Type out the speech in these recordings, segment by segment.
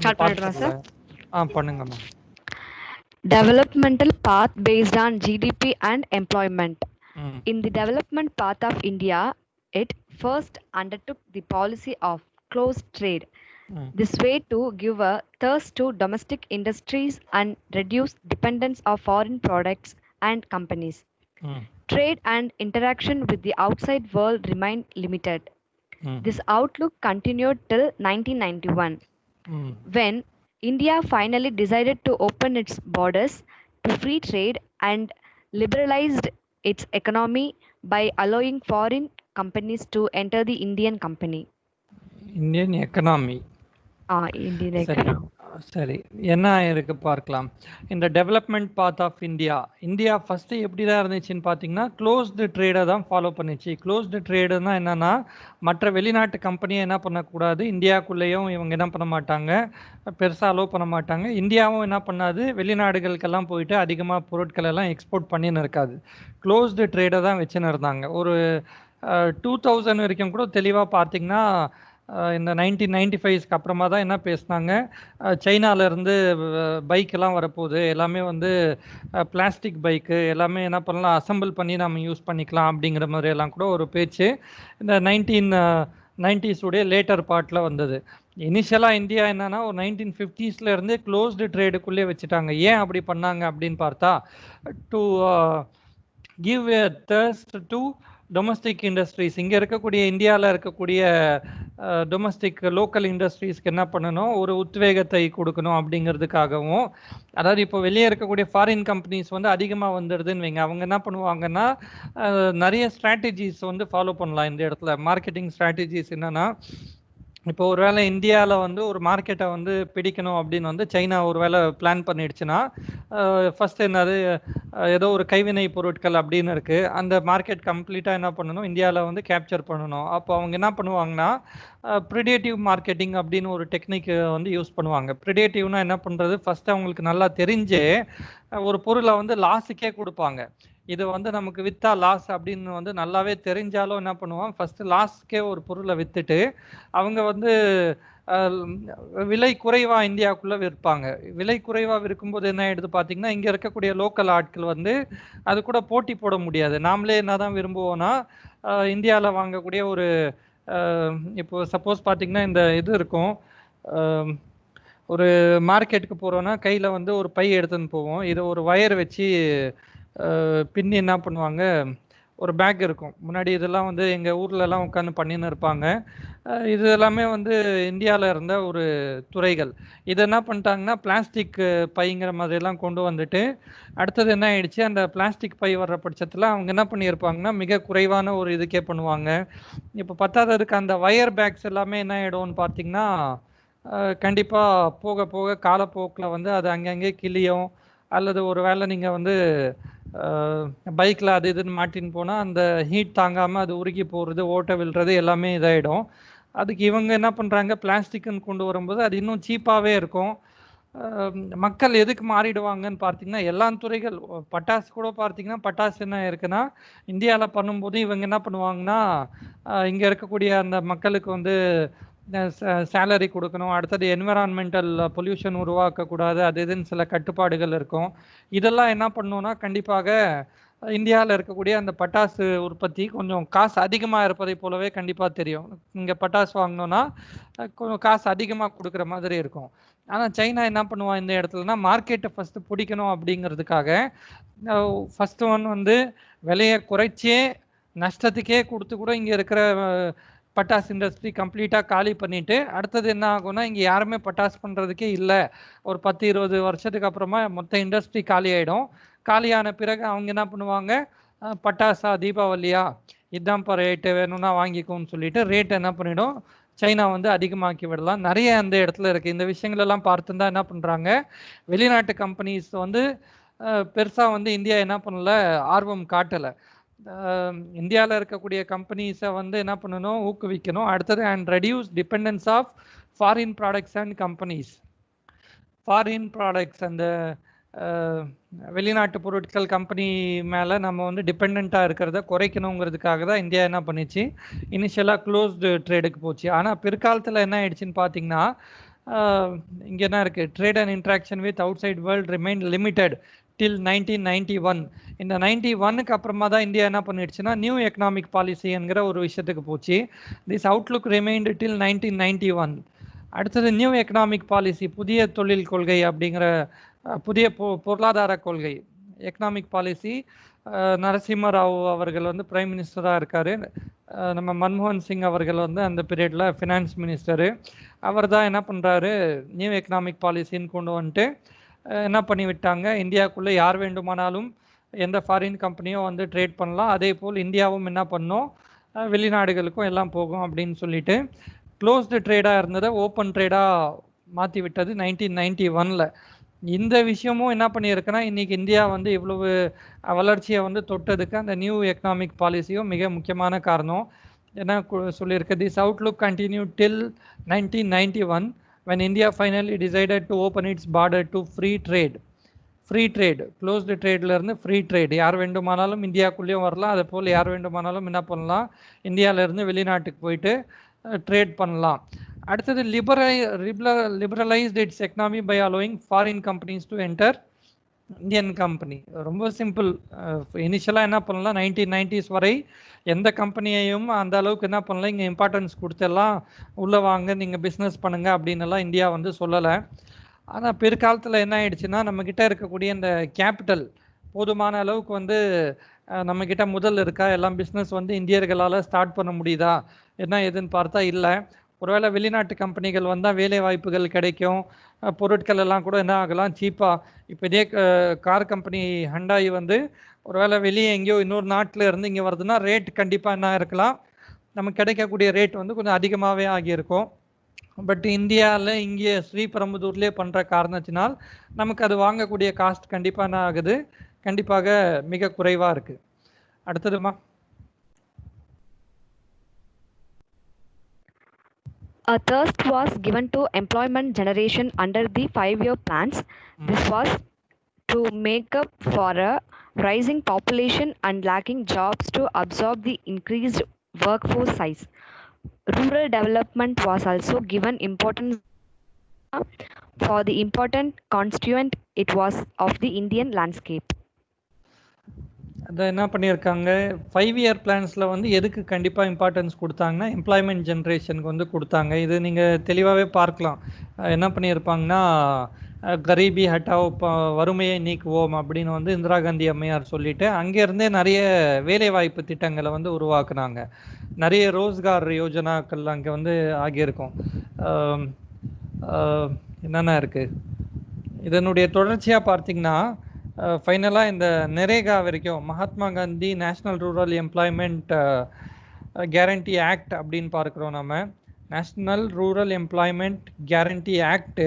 Start பண்ணிடுறேன் பார்த்துடல. Sir. பண்ணுங்கம்மா. Developmental path based on GDP and employment. ம் In the development path of India, it first undertook the policy of closed trade. ம் This way to give a thirst to domestic industries and reduce dependence of foreign products and companies. ம் Trade and interaction with the outside world remained limited. ம் This outlook continued till 1991, ம் when India finally decided to open its borders to free trade and liberalized its economy by allowing foreign companies to enter the Indian company. Indian economy. Indian சரி economy. சரி, என்ன இருக்கு பார்க்கலாம். இந்த development path of India, India first எப்படி தான் இருந்துச்சுன்னு பார்த்தீங்கன்னா, க்ளோஸ்டு ட்ரேடை தான் ஃபாலோ பண்ணிச்சு. க்ளோஸ்டு ட்ரேடுன்னா என்னென்னா, மற்ற வெளிநாட்டு கம்பெனியை என்ன பண்ணக்கூடாது, இந்தியாவுக்குள்ளேயும் இவங்க என்ன பண்ண மாட்டாங்க, பெருசாக அலோவ் பண்ண மாட்டாங்க. இந்தியாவும் என்ன பண்ணாது, வெளிநாடுகளுக்கெல்லாம் போயிட்டு அதிகமாக பொருட்கள் எல்லாம் எக்ஸ்போர்ட் பண்ணின்னு இருக்காது. க்ளோஸ்டு ட்ரேடை தான் வச்சுன்னு இருந்தாங்க. ஒரு 2000 வரைக்கும் கூட தெளிவாக பார்த்தீங்கன்னா, இந்த 1995க்கு அப்புறமா தான் என்ன பேசினாங்க, சைனாலேருந்து பைக்கெல்லாம் வரப்போகுது, எல்லாமே வந்து பிளாஸ்டிக் பைக்கு, எல்லாமே என்ன பண்ணலாம், அசம்பிள் பண்ணி நம்ம யூஸ் பண்ணிக்கலாம் அப்படிங்கிற மாதிரி எல்லாம் கூட ஒரு பேச்சு இந்த 1990s லேட்டர் பார்ட்டில் வந்தது. இனிஷியலாக இந்தியா என்னன்னா ஒரு 1950s இருந்து க்ளோஸ்டு ட்ரேடுக்குள்ளே வச்சுட்டாங்க. ஏன் அப்படி பண்ணாங்க அப்படின்னு பார்த்தா, to give a thirst to domestic industries. இங்கே இருக்கக்கூடிய இந்தியாவில் இருக்கக்கூடிய டொமஸ்டிக் லோக்கல் இண்டஸ்ட்ரீஸ்க்கு என்ன பண்ணணும், ஒரு உத்வேகத்தை கொடுக்கணும் அப்படிங்கிறதுக்காகவும். அதாவது இப்போ வெளியே இருக்கக்கூடிய ஃபாரின் கம்பெனிஸ் வந்து அதிகமாக வந்துடுதுன்னு வைங்க, அவங்க என்ன பண்ணுவாங்கன்னா நிறைய ஸ்ட்ராட்டஜிஸ் வந்து ஃபாலோ பண்ணலாம் இந்த இடத்துல. மார்க்கெட்டிங் ஸ்ட்ராட்டஜிஸ் என்னென்னா, இப்போ ஒரு வேளை இந்தியாவில் வந்து ஒரு மார்க்கெட்டை வந்து பிடிக்கணும் அப்படின்னு வந்து சைனா ஒரு வேளை பிளான் பண்ணிடுச்சுன்னா, ஃபஸ்ட்டு என்னது, ஏதோ ஒரு கைவினை பொருட்கள் அப்படின்னு இருக்குது, அந்த மார்க்கெட் கம்ப்ளீட்டாக என்ன பண்ணணும், இந்தியாவில் வந்து கேப்சர் பண்ணணும். அப்போ அவங்க என்ன பண்ணுவாங்கன்னா, ப்ரிடேட்டிவ் மார்க்கெட்டிங் அப்படின்னு ஒரு டெக்னிக் வந்து யூஸ் பண்ணுவாங்க. ப்ரிடேட்டிவ்னா என்ன பண்ணுறது, ஃபஸ்ட்டு அவங்களுக்கு நல்லா தெரிஞ்சு ஒரு பொருளை வந்து லாஸுக்கே கொடுப்பாங்க. இது வந்து நமக்கு விற்றா லாஸ் அப்படின்னு வந்து நல்லாவே தெரிஞ்சாலும் என்ன பண்ணுவான், ஃபஸ்ட்டு லாஸ்க்கே ஒரு பொருளை விற்றுட்டு அவங்க வந்து விலை குறைவாக இந்தியாவுக்குள்ளே விற்பாங்க. விலை குறைவாக விற்கும்போது என்ன ஆகிடுது பார்த்தீங்கன்னா, இங்கே இருக்கக்கூடிய லோக்கல் ஆட்கள் வந்து அது கூட போட்டி போட முடியாது. நாமளே என்ன தான் விரும்புவோன்னா, இந்தியாவில் வாங்கக்கூடிய ஒரு இப்போ சப்போஸ் பார்த்தீங்கன்னா இந்த இது இருக்கும், ஒரு மார்க்கெட்டுக்கு போகிறோன்னா கையில் வந்து ஒரு பை எடுத்துன்னு போவோம். இதை ஒரு வயர் வச்சு பின்னி என்ன பண்ணுவாங்க, ஒரு பேக் இருக்கும் முன்னாடி. இதெல்லாம் வந்து எங்கள் ஊர்லலாம் உட்காந்து பண்ணின்னு இருப்பாங்க. இது எல்லாமே வந்து இந்தியாவில் இருந்த ஒரு துறைகள். இது என்ன பண்ணிட்டாங்கன்னா, பிளாஸ்டிக் பைங்கிற மாதிரிலாம் கொண்டு வந்துட்டு, அடுத்தது என்ன ஆயிடுச்சு, அந்த பிளாஸ்டிக் பை வர்ற பட்சத்தில் அவங்க என்ன பண்ணியிருப்பாங்கன்னா, மிக குறைவான ஒரு இதுக்கே பண்ணுவாங்க. இப்போ பத்தாததுக்கு அந்த வயர் பேக்ஸ் எல்லாமே என்ன ஆகிடும்னு பார்த்தீங்கன்னா, கண்டிப்பாக போக போக காலப்போக்கில் வந்து அது அங்கங்கே கிளியும், அல்லது ஒரு வேளை நீங்கள் வந்து பைக்கில் அது இதுன்னு மாட்டின்னு போனால் அந்த ஹீட் தாங்காமல் அது உருகி போகிறது, ஓட்டை விழுறது எல்லாமே இதாகிடும். அதுக்கு இவங்க என்ன பண்ணுறாங்க, பிளாஸ்டிக்குன்னு கொண்டு வரும்போது அது இன்னும் சீப்பாகவே இருக்கும். மக்கள் எதுக்கு மாறிடுவாங்கன்னு பார்த்தீங்கன்னா, எல்லா துறைகள், பட்டாசு கூட பார்த்தீங்கன்னா, பட்டாசு என்ன இருக்குன்னா, இந்தியாவில் பண்ணும்போது இவங்க என்ன பண்ணுவாங்கன்னா, இங்கே இருக்கக்கூடிய அந்த மக்களுக்கு வந்து சேலரி கொடுக்கணும், அடுத்தது என்விரான்மெண்டல் பொல்யூஷன் உருவாக்கக்கூடாது, அது இதுன்னு சில கட்டுப்பாடுகள் இருக்கும். இதெல்லாம் என்ன பண்ணணும்னா, கண்டிப்பாக இந்தியாவில் இருக்கக்கூடிய அந்த பட்டாசு உற்பத்தி கொஞ்சம் காசு அதிகமாக இருப்பதை போலவே கண்டிப்பாக தெரியும். இங்கே பட்டாசு வாங்கினோன்னா கொஞ்சம் காசு அதிகமாக கொடுக்குற மாதிரி இருக்கும். ஆனால் சைனா என்ன பண்ணுவான் இந்த இடத்துலனா, மார்க்கெட்டை ஃபஸ்ட்டு பிடிக்கணும் அப்படிங்கிறதுக்காக ஃபஸ்ட்டு ஒன் வந்து விலையை குறைச்சே நஷ்டத்துக்கே கொடுத்து கூட இங்கே இருக்கிற பட்டாசு இண்டஸ்ட்ரி கம்ப்ளீட்டாக காலி பண்ணிவிட்டு, அடுத்தது என்ன ஆகும்னா, இங்கே யாருமே பட்டாசு பண்ணுறதுக்கே இல்லை, ஒரு 10-20 வருஷத்துக்கு அப்புறமா மொத்த இண்டஸ்ட்ரி காலி ஆகிடும். காலியான பிறகு அவங்க என்ன பண்ணுவாங்க, பட்டாசா தீபாவளியா இதுதான்ப்பா ரேட்டு, வேணும்னா வாங்கிக்கோன்னு சொல்லிட்டு ரேட் என்ன பண்ணிடும், சைனா வந்து அதிகமாக்கி விடலாம். நிறைய அந்த இடத்துல இருக்குது. இந்த விஷயங்களெல்லாம் பார்த்துருந்தா என்ன பண்ணுறாங்க, வெளிநாட்டு கம்பெனிஸ் வந்து பெருசாக வந்து இந்தியா என்ன பண்ணல, ஆர்வம் காட்டலை. இந்தியாவில் இருக்கக்கூடிய கம்பெனிஸை வந்து என்ன பண்ணணும், ஊக்குவிக்கணும். அடுத்தது and reduce dependence of foreign products and companies. Foreign products, அந்த வெளிநாட்டு பொருட்கள் கம்பெனி மேலே நம்ம வந்து டிபெண்ட்டாக இருக்கிறத குறைக்கணுங்கிறதுக்காக தான் இந்தியா என்ன பண்ணிச்சு, இனிஷியலாக க்ளோஸ்டு ட்ரேடுக்கு போச்சு. ஆனால் பிற்காலத்தில் என்ன ஆயிடுச்சுன்னு பார்த்தீங்கன்னா, இங்கே என்ன இருக்குது, trade and interaction with outside world remain limited till 1991. இந்த 91க்கு அப்புறமா தான் இந்தியா என்ன பண்ணிடுச்சுன்னா நியூ எக்கனாமிக் பாலிசிங்கிற ஒரு விஷயத்துக்கு போச்சு. திஸ் அவுட்லுக் ரிமைண்ட் டில் 1991. அடுத்தது நியூ எக்கனாமிக் பாலிசி, புதிய தொழில் கொள்கை அப்படிங்கிற புதிய பொருளாதார கொள்கை, எக்கனாமிக் பாலிசி. நரசிம்ம ராவ் அவர்கள் வந்து பிரைம் மினிஸ்டராக இருக்கார். நம்ம மன்மோகன் சிங் அவர்கள் வந்து அந்த பீரியடில் ஃபினான்ஸ் மினிஸ்டரு. அவர் தான் என்ன பண்ணுறாரு, நியூ எக்கனாமிக் பாலிசின்னு கொண்டு வந்துட்டு என்ன பண்ணி விட்டாங்க, இந்தியாவுக்குள்ளே யார் வேண்டுமானாலும் எந்த ஃபாரின் கம்பெனியும் வந்து ட்ரேட் பண்ணலாம், அதே போல் இந்தியாவும் என்ன பண்ணோம், வெளிநாடுகளுக்கும் எல்லாம் போகும் அப்படின்னு சொல்லிட்டு க்ளோஸ்டு ட்ரேடாக இருந்ததை ஓப்பன் ட்ரேடாக மாற்றி விட்டது 1991. இந்த விஷயமும் என்ன பண்ணியிருக்குன்னா இன்றைக்கி இந்தியா வந்து இவ்வளவு வளர்ச்சியை வந்து தொட்டதுக்கு அந்த நியூ எக்கனாமிக் பாலிசியும் மிக முக்கியமான காரணம். என்ன சொல்லியிருக்கு, this Outlook continue till 1991 when India finally decided to open its border to free trade. Free trade, closed ட்ரேட்லேருந்து ஃப்ரீ ட்ரேடு, யார் வேண்டுமானாலும் இந்தியாவுக்குள்ளேயும் வரலாம், அதே போல் யார் வேண்டுமானாலும் என்ன பண்ணலாம், இந்தியாவிலேருந்து வெளிநாட்டுக்கு போயிட்டு ட்ரேட் பண்ணலாம். அடுத்தது liberalised its economy by allowing foreign companies to enter Indian company. ரொம்ப சிம்பிள். இனிஷியலாக என்ன பண்ணலாம், 1990s வரை எந்த கம்பெனியையும் அந்த அளவுக்கு என்ன பண்ணலாம், இங்கே இம்பார்ட்டன்ஸ் கொடுத்தெல்லாம் உள்ளே வாங்க நீங்கள் பிஸ்னஸ் பண்ணுங்க அப்படின்னுலாம் இந்தியா வந்து சொல்லலை. ஆனால் பிற்காலத்தில் என்ன ஆயிடுச்சுன்னா நம்மக்கிட்ட இருக்கக்கூடிய இந்த கேபிட்டல் போதுமான அளவுக்கு வந்து நம்மக்கிட்ட முதல் இருக்கா, எல்லாம் பிஸ்னஸ் வந்து இந்தியர்களால் ஸ்டார்ட் பண்ண முடியுதா என்ன எதுன்னு பார்த்தா இல்லை. ஒருவேளை வெளிநாட்டு கம்பெனிகள் வந்தால் வேலை வாய்ப்புகள் கிடைக்கும், பொருட்கள் எல்லாம் கூட என்ன ஆகலாம் சீப்பாக. இப்போ இதே கார் கம்பெனி ஹண்டாய் வந்து ஒருவேளை வெளியே எங்கேயோ இன்னொரு நாட்டில் இருந்து இங்கே வருதுன்னா ரேட் கண்டிப்பாக என்ன இருக்கலாம், நமக்கு கிடைக்கக்கூடிய ரேட் வந்து கொஞ்சம் அதிகமாகவே ஆகியிருக்கும். பட் இந்தியாவில் இங்கே ஸ்ரீபெரும்புதூர்லேயே பண்ணுற காரணத்தினால் நமக்கு அது வாங்கக்கூடிய காஸ்ட் கண்டிப்பாக என்ன ஆகுது, கண்டிப்பாக மிக குறைவாக இருக்குது. அடுத்ததுமா, A thrust was given to employment generation under the 5-year plans. This was to make up for a rising population and lacking jobs to absorb the increased workforce size. Rural development was also given importance for the important constituent it was of the Indian landscape. அதை என்ன பண்ணியிருக்காங்க, 5-year பிளான்ஸில் வந்து எதுக்கு கண்டிப்பாக importance கொடுத்தாங்கன்னா employment ஜென்ரேஷனுக்கு வந்து கொடுத்தாங்க. இது நீங்கள் தெளிவாகவே பார்க்கலாம். என்ன பண்ணியிருப்பாங்கன்னா கரீபி ஹட்டாவ், வறுமையை நீக்குவோம் அப்படின்னு வந்து இந்திரா காந்தி அம்மையார் சொல்லிட்டு அங்கேருந்தே நிறைய வேலைவாய்ப்பு திட்டங்களை வந்து உருவாக்குனாங்க. நிறைய ரோஸ்கார் யோஜனாக்கள் அங்கே வந்து ஆகியிருக்கும். என்னென்ன இருக்குது, இதனுடைய தொடர்ச்சியாக பார்த்திங்கன்னா ஃபைனலாக இந்த நரேகா வரைக்கும் Mahatma Gandhi national rural employment guarantee act அப்படின்னு பார்க்குறோம் நம்ம, national rural employment guarantee act.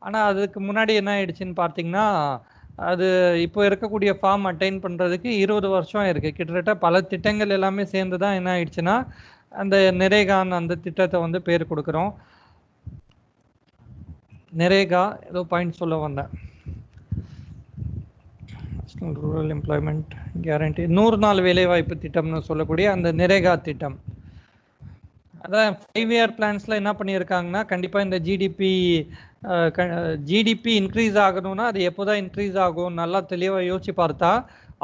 ஆனால் அதுக்கு முன்னாடி என்ன ஆயிடுச்சுன்னு பார்த்தீங்கன்னா அது இப்போ இருக்கக்கூடிய ஃபார்ம் அட்டைன் பண்ணுறதுக்கு 20 வருஷம் இருக்குது. கிட்டத்தட்ட பல திட்டங்கள் எல்லாமே சேர்ந்து தான் என்ன ஆயிடுச்சுன்னா அந்த நரேகான் அந்த திட்டத்தை வந்து பேர் கொடுக்குறோம். நரேகா ஏதோ பாயிண்ட் சொல்ல வந்தேன். ரூரல் எம்ப்ளாய்மெண்ட் கேரண்டி 100 நாள் வேலைவாய்ப்பு திட்டம்னு சொல்லக்கூடிய அந்த நரேகா திட்டம். அதான் 5-year பிளான்ஸில் என்ன பண்ணியிருக்காங்கன்னா கண்டிப்பாக இந்த ஜிடிபி இன்க்ரீஸ் ஆகணும்னா அது எப்போ தான் இன்க்ரீஸ் ஆகும் நல்லா தெளிவாக யோசிச்சு பார்த்தா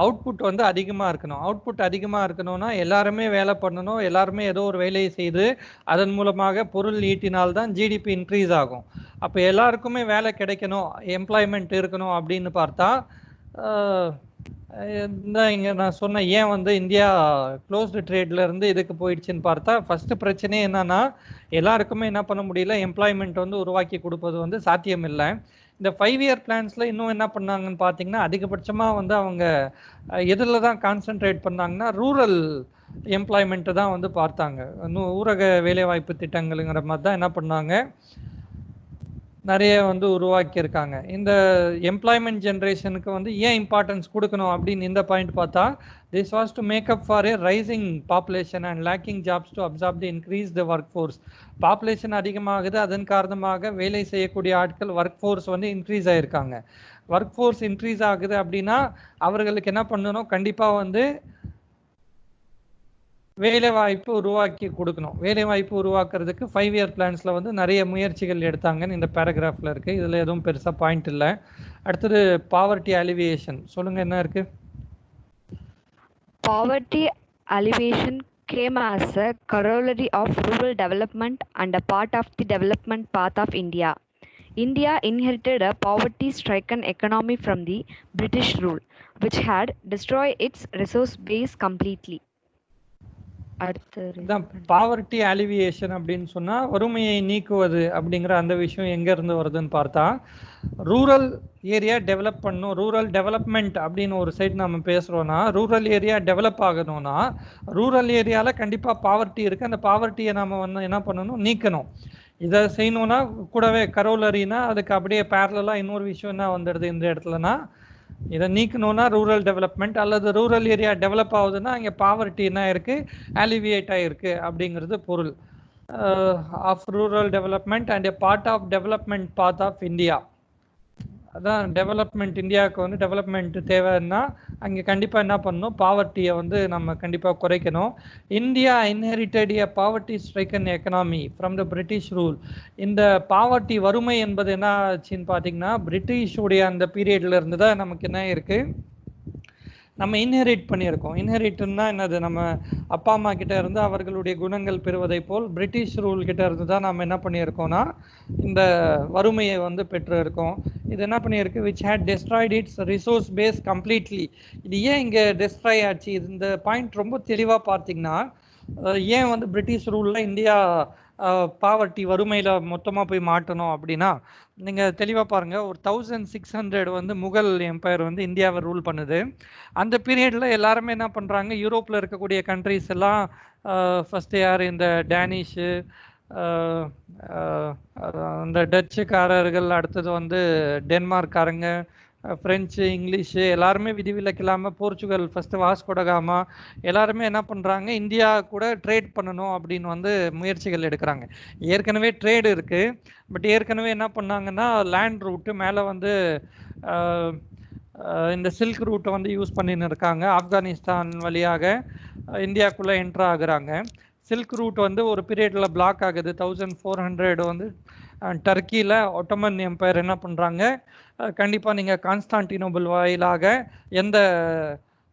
அவுட்புட் வந்து அதிகமாக இருக்கணும். அவுட்புட் அதிகமாக இருக்கணும்னா எல்லாருமே வேலை பண்ணணும், எல்லாருமே ஏதோ ஒரு வேலையை செய்து அதன் மூலமாக பொருள் ஈட்டினால்தான் ஜிடிபி இன்க்ரீஸ் ஆகும். அப்போ எல்லாருக்குமே வேலை கிடைக்கணும், எம்ப்ளாய்மெண்ட் இருக்கணும் அப்படின்னு பார்த்தா இங்கே நான் சொன்ன ஏன் வந்து இந்தியா க்ளோஸ்டு ட்ரேட்ல இருந்து இதுக்கு போயிடுச்சுன்னு பார்த்தா ஃபர்ஸ்ட் பிரச்சனையே என்னன்னா எல்லாருக்குமே என்ன பண்ண முடியல, எம்ப்ளாய்மெண்ட் வந்து உருவாக்கி கொடுப்பது வந்து சாத்தியம் இல்லை. இந்த 5-year பிளான்ஸ்ல இன்னும் என்ன பண்ணாங்கன்னு பார்த்தீங்கன்னா அதிகபட்சமாக வந்து அவங்க எதில் தான் கான்சென்ட்ரேட் பண்ணாங்கன்னா ரூரல் எம்ப்ளாய்மெண்ட்டு தான் வந்து பார்த்தாங்க. இன்னும் ஊரக வேலைவாய்ப்பு திட்டங்களுங்கிற மாதிரி தான் என்ன பண்ணாங்க நிறைய வந்து உருவாக்கியிருக்காங்க. இந்த எம்ப்ளாய்மெண்ட் ஜென்ரேஷனுக்கு வந்து ஏன் இம்பார்ட்டன்ஸ் கொடுக்கணும் அப்படின்னு இந்த பாயிண்ட் பார்த்தா this was to make up for a rising population and lacking jobs to absorb the increase the work force. Population அதிகமாகுது, அதன் காரணமாக வேலை செய்யக்கூடிய ஆட்கள் ஒர்க் ஃபோர்ஸ் வந்து இன்க்ரீஸ் ஆகிருக்காங்க. ஒர்க் ஃபோர்ஸ் இன்க்ரீஸ் ஆகுது அப்படின்னா அவர்களுக்கு என்ன பண்ணணும், கண்டிப்பாக வந்து வேலை வாய்ப்பு உருவாக்கி கொடுக்கணும். வேலை வாய்ப்பு உருவாக்குறதுக்கு 5 இயர் பிளான்ஸ்ல வந்து நிறைய முயற்சிகள் எடுத்தாங்கன்னு இந்த பேராகிராஃப்ல இருக்கு. இதுல எதுவும் பெருசா பாயிண்ட் இல்ல. அடுத்தது பாவர்ட்டி அலிவியேஷன் சொல்லுங்க, என்ன இருக்கு? Poverty alleviation came as a corollary of rural development and a part of the development path of India. India inherited a poverty-stricken economy from the British rule, which had destroyed its resource base completely. Poverty alleviation அப்படின்னு சொன்னா வறுமையை நீக்குவது அப்படிங்கிற அந்த விஷயம் எங்க இருந்து வருதுன்னு பார்த்தா, ரூரல் ஏரியா டெவலப் பண்ணும். ரூரல் டெவலப்மெண்ட் அப்படின்னு ஒரு சைடு நம்ம பேசுறோம்னா, ரூரல் ஏரியா டெவலப் ஆகணும்னா ரூரல் ஏரியால கண்டிப்பா பாவர்ட்டி இருக்கு. அந்த பாவர்ட்டியை நாம வந்து என்ன பண்ணணும், நீக்கணும். இதை செய்யணும்னா கூடவே கரோலரினா அதுக்கு அப்படியே பேரலா இன்னொரு விஷயம் என்ன வந்துடுது இந்த இடத்துலனா, இதை நீக்கணும்னா ரூரல் டெவலப்மெண்ட், அல்லது ரூரல் ஏரியா டெவலப் ஆகுதுன்னா அங்கே பாவர்ட்டி என்ன இருக்கு, ஆலிவியேட் ஆயிருக்கு அப்படிங்கிறது பொருள். Of rural development and a part of development path of India. அதான் டெவலப்மெண்ட், இந்தியாவுக்கு வந்து டெவலப்மெண்ட் தேவைன்னா அங்கே கண்டிப்பாக என்ன பண்ணணும், பாவர்ட்டியை வந்து நம்ம கண்டிப்பாக குறைக்கணும். India inherited a poverty stricken economy from the British rule. இந்த பாவர்ட்டி வறுமை என்பது என்ன ஆச்சுன்னு பார்த்தீங்கன்னா, பிரிட்டிஷுடைய அந்த பீரியட்ல இருந்து தான் நமக்கு என்ன இருக்கு, நம்ம இன்ஹெரிட் பண்ணியிருக்கோம். இன்ஹெரிட்னா என்னது, நம்ம அப்பா அம்மா கிட்ட இருந்து அவர்களுடைய குணங்கள் பெறுவதை போல் பிரிட்டிஷ் ரூல் கிட்ட இருந்து தான் நம்ம என்ன பண்ணியிருக்கோம்னா இந்த வறுமையை வந்து பெற்று இருக்கோம். இது என்ன பண்ணியிருக்கு, which had destroyed its resource base completely. இது ஏன் இங்கே டெஸ்ட்ராய் ஆச்சு, இந்த பாயிண்ட் ரொம்ப தெளிவாக பார்த்தீங்கன்னா, ஏன் வந்து பிரிட்டிஷ் ரூலில் இந்தியா பாவர்ட்டி வறுமையில் மொத்தமாக போய் மாட்டணும் அப்படின்னா, நீங்கள் தெளிவாக பாருங்கள். ஒரு 1600 வந்து முகல் எம்பையர் வந்து இந்தியாவை ரூல் பண்ணுது. அந்த பீரியடில் எல்லாருமே என்ன பண்ணுறாங்க, யூரோப்பில் இருக்கக்கூடிய கண்ட்ரிஸ் எல்லாம் ஃபஸ்ட்டு யார், இந்த டேனிஷு, இந்த டச்சுக்காரர்கள், அடுத்தது வந்து டென்மார்க்காரங்க, ஃப்ரெஞ்சு, இங்கிலீஷு எல்லாருமே விதிவிலக்கு இல்லாமல், போர்ச்சுகல் ஃபஸ்ட்டு வாஸ்கோடகாமா எல்லாருமே என்ன பண்ணுறாங்க, இந்தியா கூட ட்ரேட் பண்ணணும் அப்படின்னு வந்து முயற்சிகள் எடுக்கிறாங்க. ஏற்கனவே ட்ரேடு இருக்குது, பட் ஏற்கனவே என்ன பண்ணாங்கன்னா லேண்ட் ரூட்டு மேலே வந்து இந்த சில்க் ரூட்டை வந்து யூஸ் பண்ணின்னு இருக்காங்க. ஆப்கானிஸ்தான் வழியாக இந்தியாவுக்குள்ளே என்ட்ரு ஆகுறாங்க. சில்க் ரூட் வந்து ஒரு பீரியடில் பிளாக் ஆகுது. 1400 வந்து டர்க்கியில் ஒட்டமன் எம்பையர் என்ன பண்ணுறாங்க, கண்டிப்பாக நீங்கள் கான்ஸ்டான்டினோபிள் வாயிலாக எந்த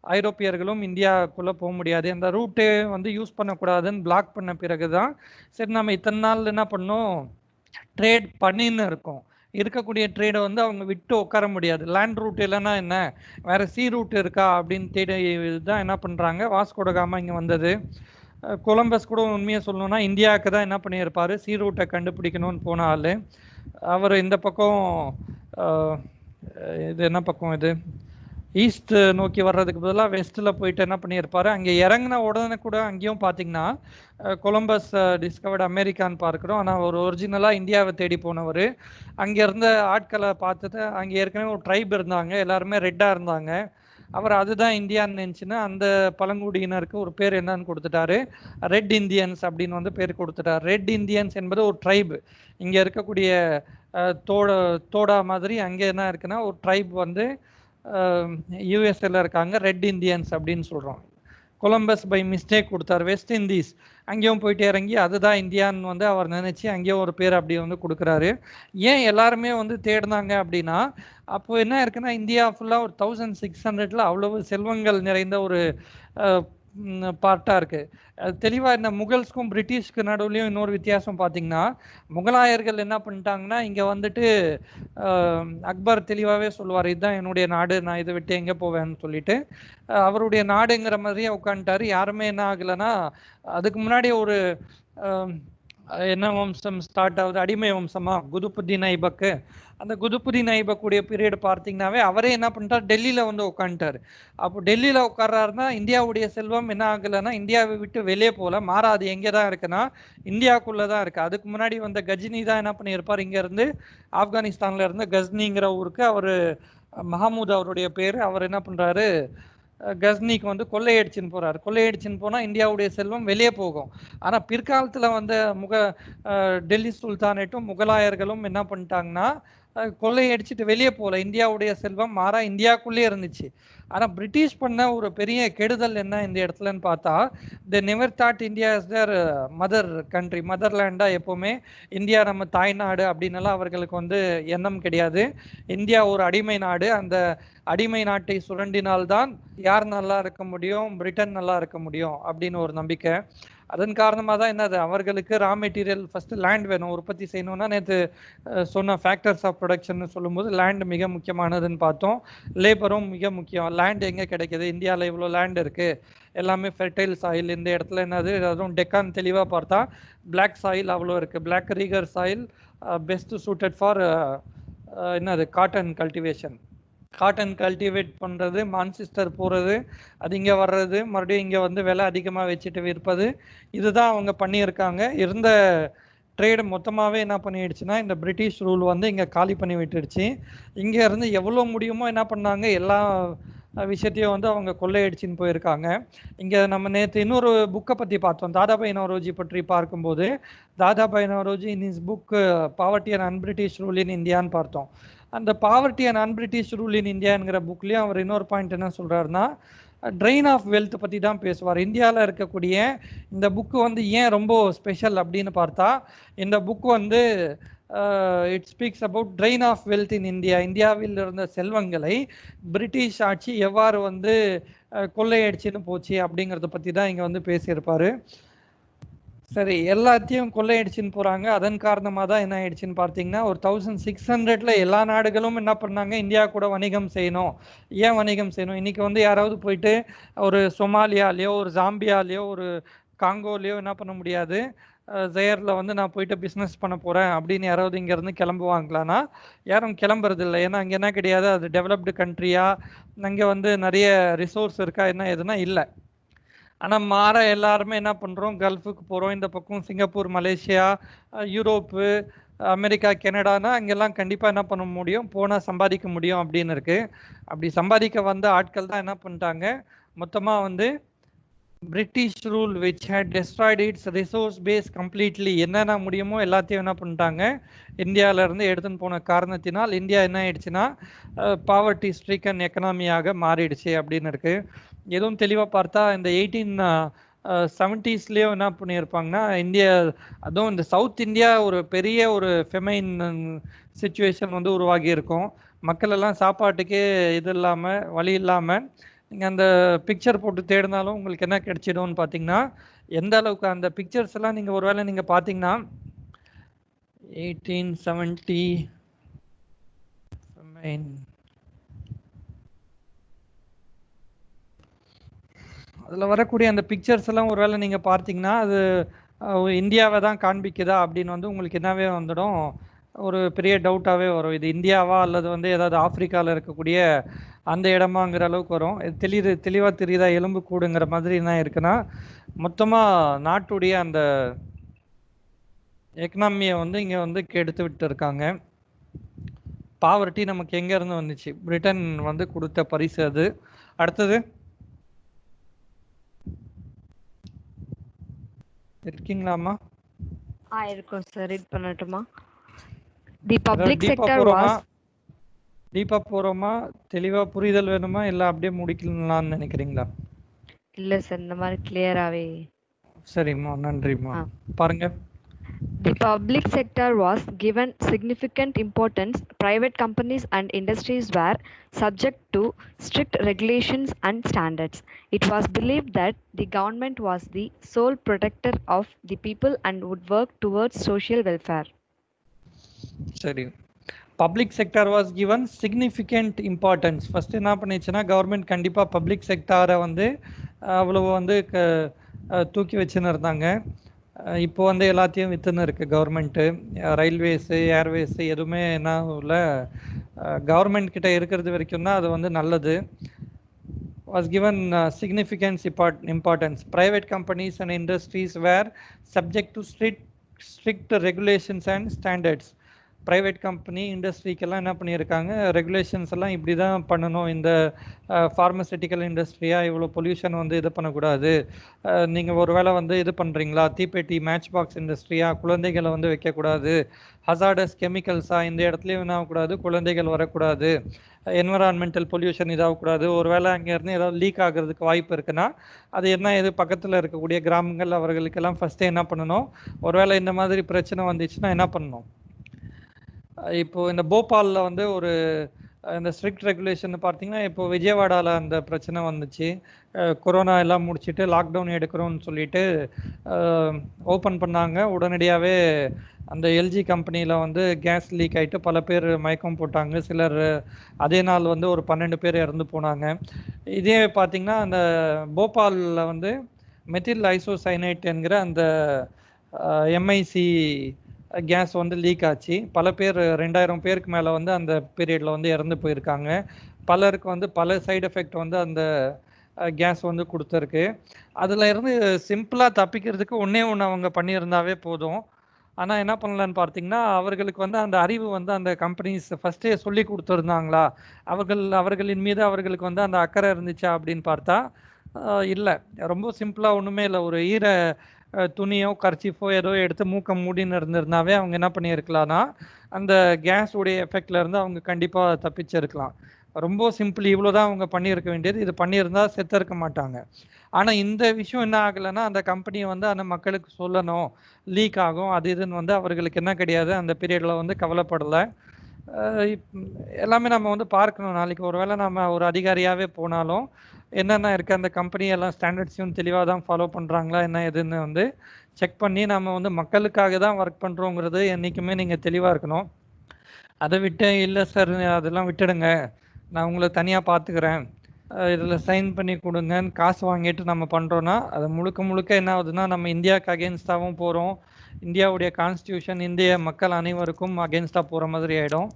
ஐரோப்பியர்களும் இந்தியாவுக்குள்ளே போக முடியாது, அந்த ரூட்டே வந்து யூஸ் பண்ணக்கூடாதுன்னு பிளாக் பண்ண பிறகு தான் சரி நம்ம இத்தனை நாள் என்ன பண்ணோம், ட்ரேட் பண்ணின்னு இருக்கோம். இருக்கக்கூடிய ட்ரேடை வந்து அவங்க விட்டு உட்கார முடியாது. லேண்ட் ரூட் இல்லைன்னா என்ன, வேற சி ரூட் இருக்கா அப்படின்னு தேடி தான் என்ன பண்ணுறாங்க, வாஸ்கோடகாமா இங்கே வந்தது. கொலம்பஸ் கூட உண்மையாக சொல்லணும்னா இந்தியாவுக்கு தான் என்ன பண்ணியிருப்பார், சி ரூட்டை கண்டுபிடிக்கணும்னு போனாலும் அவர் இந்த பக்கம் இது என்ன பக்கம், இது ஈஸ்ட் நோக்கி வர்றதுக்கு பதிலாக வெஸ்ட்டில் போயிட்டு என்ன பண்ணியிருப்பார், அங்கே இறங்கின உடனே கூட அங்கேயும் பார்த்தீங்கன்னா கொலம்பஸ் டிஸ்கவர்டு அமெரிக்கான்னு பார்க்குறோம். ஆனால் ஒரு ஒரிஜினலாக இந்தியாவை தேடி போனவர். அங்கே இருந்த ஆட்களை பார்த்துட்டு, அங்கே ஏற்கனவே ஒரு ட்ரைப் இருந்தாங்க, எல்லாருமே ரெட்டாக இருந்தாங்க. அவர் அதுதான் இந்தியான்னு நினச்சின்னா அந்த பழங்குடியினருக்கு ஒரு பேர் என்னன்னு கொடுத்துட்டாரு, ரெட் இந்தியன்ஸ் அப்படின்னு வந்து பேர் கொடுத்துட்டார். ரெட் இந்தியன்ஸ் என்பது ஒரு ட்ரைப். இங்கே இருக்கக்கூடிய தோடா மாதிரி அங்கே என்ன இருக்குன்னா ஒரு ட்ரைப் வந்து யூஎஸ்ஏல இருக்காங்க, ரெட் இந்தியன்ஸ் அப்படின்னு சொல்கிறோம். கொலம்பஸ் பை மிஸ்டேக் கொடுத்தார், வெஸ்ட் இண்டீஸ். அங்கேயும் போயிட்டு இறங்கி அதுதான் இந்தியான்னு வந்து அவர் நினச்சி அங்கேயும் ஒரு பேர் அப்படி வந்து கொடுக்குறாரு. ஏன் எல்லாருமே வந்து தேடினாங்க அப்படின்னா, அப்போ என்ன இருக்குன்னா இந்தியா ஃபுல்லாக ஒரு 1600 அவ்வளவு செல்வங்கள் நிறைந்த ஒரு பார்ட்டாக இருக்குது. அது தெளிவாக இந்த முகல்ஸ்க்கும் பிரிட்டிஷ்க்கு நடுவுலையும் இன்னொரு வித்தியாசம் பார்த்தீங்கன்னா, முகலாயர்கள் என்ன பண்ணிட்டாங்கன்னா இங்கே வந்துட்டு அக்பர் தெளிவாகவே சொல்லுவார், இதுதான் என்னுடைய நாடு, நான் இதை விட்டு எங்கே போவேன்னு சொல்லிட்டு அவருடைய நாடுங்கிற மாதிரியே உட்காந்துட்டாரு. யாருமே என்ன ஆகலைன்னா, அதுக்கு முன்னாடி ஒரு என்ன வம்சம் ஸ்டார்ட் ஆகுது, அடிமை வம்சமா, குதுப்புத்தீன் ஐபக்கு. அந்த குதுப்புதீன் ஐபக்குடைய பீரியட் பார்த்தீங்கன்னாவே அவரே என்ன பண்ணிட்டார், டெல்லியில் வந்து உட்காந்துட்டார். அப்போ டெல்லியில் உட்கார்றாருன்னா இந்தியாவுடைய செல்வம் என்ன ஆகலைன்னா இந்தியாவை விட்டு வெளியே போகல, மாறாது எங்கே தான் இருக்குன்னா இந்தியாவுக்குள்ளே தான் இருக்குது. அதுக்கு முன்னாடி வந்த கஜினி தான் என்ன பண்ணியிருப்பார், இங்கேருந்து ஆப்கானிஸ்தானில் இருந்து கஜ்னிங்கிற ஊருக்கு அவர், மஹமூத் அவருடைய பேர், அவர் என்ன பண்ணுறாரு, கஸ்னிக்கு வந்து கொள்ளையடிச்சுன்னு போகிறார். கொள்ளையடிச்சுன்னு போனால் இந்தியாவுடைய செல்வம் வெளியே போகும். ஆனால் பிற்காலத்தில் வந்த டெல்லி சுல்தானேட்டும் முகலாயர்களும் என்ன பண்ணிட்டாங்கன்னா கொள்ளையடிச்சிட்டு வெளியே போகல, இந்தியாவுடைய செல்வம் மாறா இந்தியாவுக்குள்ளே இருந்துச்சு. ஆனால் பிரிட்டிஷ் பண்ண ஒரு பெரிய கெடுதல் என்ன இந்த இடத்துலன்னு பார்த்தா, they never thought India as their mother country, motherland. எப்பவுமே இந்தியா நம்ம தாய்நாடு அப்படின்னலாம் அவர்களுக்கு வந்து எண்ணம் கிடையாது. இந்தியா ஒரு அடிமை நாடு. அந்த அடிமை நாட்டை சுரண்டினால்தான் யார் நல்லா இருக்க முடியும், பிரிட்டன் நல்லா இருக்க முடியும் அப்படின்னு ஒரு நம்பிக்கை. அதன் காரணமாக தான் என்னது, அவர்களுக்கு ரா மெட்டீரியல் ஃபர்ஸ்ட் லேண்ட் வேணும். உற்பத்தி செய்யணும்னா நேற்று சொன்ன ஃபேக்டர்ஸ் ஆஃப் ப்ரொடக்ஷன் சொல்லும்போது லேண்ட் மிக முக்கியமானதுன்னு பார்த்தோம். லேபரும் மிக முக்கியம். லேண்ட் எங்கே கிடைக்குது? இந்தியாவில் இவ்வளோ லேண்ட் இருக்குது, எல்லாமே ஃபெர்டைல் சாயில். இந்த இடத்துல என்னது, அதுவும் டெக்கான் தெளிவாக பார்த்தா பிளாக் சாயில் அவ்வளோ இருக்குது. Black regur soil best suited for என்னது காட்டன் கல்டிவேஷன். காட்டன் கல்டிவேட் பண்ணுறது, மான்செஸ்டர் போகிறது, அது இங்கே வர்றது, மறுபடியும் இங்கே வந்து விலை அதிகமாக வச்சுட்டு விற்பது, இதுதான் அவங்க பண்ணியிருக்காங்க. இருந்த ட்ரேடு மொத்தமாகவே என்ன பண்ணிடுச்சுன்னா இந்த பிரிட்டிஷ் ரூல் வந்து இங்கே காலி பண்ணி விட்டுடுச்சு. இங்கே இருந்து எவ்வளோ முடியுமோ என்ன பண்ணாங்க, எல்லா விஷயத்தையும் வந்து அவங்க கொள்ளையடிச்சின்னு போயிருக்காங்க. இங்கே நம்ம நேற்று இன்னொரு புக்கை பற்றி பார்த்தோம், தாதாபாய் நவரோஜி பற்றி பார்க்கும்போது, Dadabhai Naoroji in his book poverty and unBritish rule in இந்தியான்னு பார்த்தோம். அந்த poverty and unBritish rule in இந்தியாங்கிற புக்லேயும் அவர் இன்னொரு பாயிண்ட் என்ன சொல்கிறாருன்னா, ட்ரெயின் ஆஃப் வெல்த் பற்றி தான் பேசுவார். இந்தியாவில் இருக்கக்கூடிய இந்த புக்கு வந்து ஏன் ரொம்ப ஸ்பெஷல் அப்படின்னு பார்த்தா, இந்த புக் வந்து it speaks about drain of wealth in India. இந்தியாவில் இருந்த செல்வங்களை பிரிட்டிஷ் ஆட்சி எவ்வாறு வந்து கொள்ளையடிச்சுன்னு போச்சு அப்படிங்கிறத பற்றி தான் இங்கே வந்து பேசியிருப்பார். சரி, எல்லாத்தையும் கொள்ளையடிச்சுன்னு போகிறாங்க. அதன் காரணமாக தான் என்ன ஆயிடுச்சுன்னு பார்த்தீங்கன்னா, ஒரு 1600 எல்லா நாடுகளும் என்ன பண்ணாங்க, இந்தியா கூட வணிகம் செய்யணும். ஏன் வணிகம் செய்யணும்? இன்றைக்கி வந்து யாராவது போயிட்டு ஒரு சொமாலியாலேயோ ஒரு ஜாம்பியாலேயோ ஒரு காங்கோலேயோ என்ன பண்ண முடியாது, ஜெயரில் வந்து நான் போயிட்டு பிஸ்னஸ் பண்ண போகிறேன் அப்படின்னு யாராவது இங்கேருந்து கிளம்புவாங்களான்னா யாரும் கிளம்புறது இல்லை. ஏன்னா அங்கே என்ன கிடையாது, அது டெவலப்டு கண்ட்ரியா, அங்கே வந்து நிறைய ரிசோர்ஸ் இருக்கா, என்ன எதுனா இல்லை. ஆனால் மாற எல்லாருமே என்ன பண்ணுறோம், கல்ஃபுக்கு போகிறோம். இந்த பக்கம் சிங்கப்பூர், மலேசியா, யூரோப்பு, அமெரிக்கா, கனடானா அங்கெல்லாம் கண்டிப்பாக என்ன பண்ண முடியும், போனால் சம்பாதிக்க முடியும் அப்படின்னு இருக்குது. அப்படி சம்பாதிக்க வந்த ஆட்கள் தான் என்ன பண்ணிட்டாங்க, மொத்தமாக வந்து British rule which had destroyed its resource base completely, என்னென்ன முடியுமோ எல்லாத்தையும் என்ன பண்ணிட்டாங்க இந்தியாவிலேருந்து எடுத்துன்னு போன காரணத்தினால் இந்தியா என்ன ஆயிடுச்சுன்னா பாவர்ட்டி ஸ்ட்ரிக்கன் எக்கனாமியாக மாறிடுச்சு அப்படின்னு இருக்குது. எதுவும் தெளிவாக பார்த்தா இந்த 1870ஸ்லேயும் என்ன பண்ணியிருப்பாங்கன்னா இந்தியா, அதுவும் இந்த சவுத் இந்தியா ஒரு பெரிய ஒரு ஃபெமைன் சிச்சுவேஷன் வந்து உருவாகி இருக்கும். மக்கள் எல்லாம் சாப்பாட்டுக்கே இது இல்லாமல், வழி இல்லாமல், நீங்கள் அந்த பிக்சர் போட்டு தேடினாலும் உங்களுக்கு என்ன கிடைச்சிடும்னு பார்த்தீங்கன்னா, எந்த அளவுக்கு அந்த பிக்சர்ஸ் எல்லாம் நீங்கள் ஒருவேளை நீங்கள் பார்த்தீங்கன்னா 1870 அதில் வரக்கூடிய அந்த பிக்சர்ஸ் எல்லாம் ஒருவேளை நீங்கள் பார்த்தீங்கன்னா அது இந்தியாவை தான் காண்பிக்குதா அப்படின்னு வந்து உங்களுக்கு என்னவே வந்துடும், ஒரு பெரிய டவுட்டாகவே வரும். இது இந்தியாவா அல்லது வந்து ஏதாவது ஆப்பிரிக்காவில் இருக்கக்கூடிய அந்த இடமாங்கிற அளவுக்கு வரும். தெளிவாக தெரியுதா, எலும்பு கூடுங்கிற மாதிரி என்ன இருக்குன்னா, மொத்தமாக நாட்டுடைய அந்த எக்கனாமியை வந்து இங்கே வந்து கெடுத்து விட்டு இருக்காங்க. பாவர்ட்டி நமக்கு எங்கேருந்து வந்துச்சு, பிரிட்டன் வந்து கொடுத்த பரிசு அது. அடுத்தது இருக்கீங்களாமா? இருக்கும் சார், ரீட் பண்ணட்டுமா? தி பப்ளிக் செக்டர் வாஸ் டீப்பா போறோமா, தெளிவா புரிதல் வேணுமா, இல்ல அப்படியே முடிக்கலாம்னு நினைக்கிறீங்களா? இல்ல சார், இந்த மாதிரி கிளியராவே. சரிம்மா, நன்றிம்மா. பாருங்க. The public sector was given significant importance. Private companies and industries were subject to strict regulations and standards. It was believed that the government was the sole protector of the people and would work towards social welfare. சரி, public sector was given significant importance. First என்ன பண்ணிச்சுன்னா, government கண்டிப்பாக public செக்டாரை வந்து அவ்வளோ வந்து தூக்கி வச்சுன்னு இருந்தாங்க. இப்போ வந்து எல்லாத்தையும் வித்துன்னு இருக்குது கவர்மெண்ட்டு. ரயில்வேஸு, ஏர்வேஸு எதுவுமே என்ன இல்லை, கவர்மெண்ட் கிட்ட இருக்கிறது வரைக்கும் தான் அது வந்து நல்லது. Was given significance importance. Private companies and industries were subject to strict regulations and standards. Private company இண்டஸ்ட்ரிக்கெல்லாம் என்ன பண்ணியிருக்காங்க, ரெகுலேஷன்ஸ் எல்லாம் இப்படி தான் பண்ணணும், இந்த ஃபார்மசூட்டிக்கல் இண்டஸ்ட்ரியாக இவ்வளோ பொல்யூஷன் வந்து இது பண்ணக்கூடாது, நீங்கள் ஒரு வேளை வந்து இது பண்ணுறீங்களா, தீப்பெட்டி மேட்ச் பாக்ஸ் இண்டஸ்ட்ரியாக குழந்தைகளை வந்து வைக்கக்கூடாது, ஹசார்டஸ் கெமிக்கல்ஸாக இந்த இடத்துலையும் என்ன ஆகக்கூடாது, குழந்தைகள் வரக்கூடாது, என்வரான்மெண்டல் பொல்யூஷன் இதாகக்கூடாது, ஒருவேளை அங்கேருந்து ஏதாவது லீக் ஆகிறதுக்கு வாய்ப்பு இருக்குன்னா அது என்ன இது பக்கத்தில் இருக்கக்கூடிய கிராமங்கள் அவர்களுக்கெல்லாம் ஃபஸ்ட்டே என்ன பண்ணணும், ஒருவேளை இந்த மாதிரி பிரச்சனை வந்துச்சுன்னா என்ன பண்ணணும். இப்போ இந்த போபாலில் வந்து ஒரு இந்த ஸ்ட்ரிக்ட் ரெகுலேஷன் பார்த்தீங்கன்னா, இப்போ விஜயவாடாவில் அந்த பிரச்சனை வந்துச்சு, கொரோனா எல்லாம் முடிச்சுட்டு லாக்டவுன் எடுக்கிறோன்னு சொல்லிட்டு ஓப்பன் பண்ணாங்க. உடனடியாகவே அந்த எல்ஜி கம்பெனியில் வந்து கேஸ் லீக் ஆகிட்டு பல பேர் மயக்கம் போட்டாங்க, சிலர் அதே நாள் வந்து ஒரு 12 பேர் இறந்து போனாங்க. இதே பார்த்திங்கன்னா அந்த போபாலில் வந்து மெத்தில் ஐசோசைனேட் என்கிற அந்த எம்ஐசி கேஸ் வந்து லீக் ஆச்சு, பல பேர் 2000 பேருக்கு மேலே வந்து அந்த பீரியடில் வந்து இறந்து போயிருக்காங்க. பலருக்கு வந்து பல சைடு எஃபெக்ட் வந்து அந்த கேஸ் வந்து கொடுத்துருக்கு. அதில் இருந்து சிம்பிளாக தப்பிக்கிறதுக்கு ஒன்றே ஒன்று அவங்க பண்ணியிருந்தாவே போதும். ஆனால் என்ன பண்ணலான்னு பார்த்தீங்கன்னா, அவர்களுக்கு வந்து அந்த அறிவு வந்து அந்த கம்பெனிஸ் ஃபஸ்ட்டே சொல்லி கொடுத்துருந்தாங்களா, அவர்களின் மீது அவர்களுக்கு வந்து அந்த அக்கறை இருந்துச்சா அப்படின்னு பார்த்தா இல்லை. ரொம்ப சிம்பிளாக ஒன்றுமே இல்லை, ஒரு துணியோ கர்ச்சிஃபோ ஏதோ எடுத்து மூக்க மூடின்னு இருந்திருந்தாவே அவங்க என்ன பண்ணியிருக்கலாம்னா அந்த கேஸ் உடைய எஃபெக்ட்ல இருந்து அவங்க கண்டிப்பாக தப்பிச்சிருக்கலாம். ரொம்ப சிம்பிள், இவ்வளோதான் அவங்க பண்ணியிருக்க வேண்டியது. இது பண்ணியிருந்தா செத்து இருக்க மாட்டாங்க. ஆனால் இந்த விஷயம் என்ன ஆகலைன்னா, அந்த கம்பெனியை வந்து அந்த மக்களுக்கு சொல்லணும், லீக் ஆகும் அது இதுன்னு வந்து அவர்களுக்கு என்ன கிடையாது, அந்த பீரியடில் வந்து கவலைப்படலை. எல்லாமே நம்ம வந்து பார்க்கணும். நாளைக்கு ஒரு வேளை நம்ம ஒரு அதிகாரியாகவே போனாலும் என்னென்ன இருக்குது, அந்த கம்பெனி எல்லாம் ஸ்டாண்டர்ட்ஸையும் தெளிவாக தான் ஃபாலோ பண்ணுறாங்களா என்ன எதுன்னு வந்து செக் பண்ணி நம்ம வந்து மக்களுக்காக தான் ஒர்க் பண்ணுறோங்கிறது என்றைக்குமே நீங்கள் தெளிவாக இருக்கணும். அதை விட்டு இல்லை சார் அதெல்லாம் விட்டுடுங்க, நான் உங்களை தனியாக பார்த்துக்கிறேன், இதில் சைன் பண்ணி கொடுங்கன்னு காசு வாங்கிட்டு நம்ம பண்ணுறோன்னா அது முழுக்க முழுக்க என்ன ஆகுதுன்னா, நம்ம இந்தியாவுக்கு அகேன்ஸ்டாகவும் போகிறோம், இந்தியாவுடைய கான்ஸ்டியூஷன் இந்திய மக்கள் அனைவருக்கும் அகேன்ஸ்டாக போகிற மாதிரி ஆகிடும்.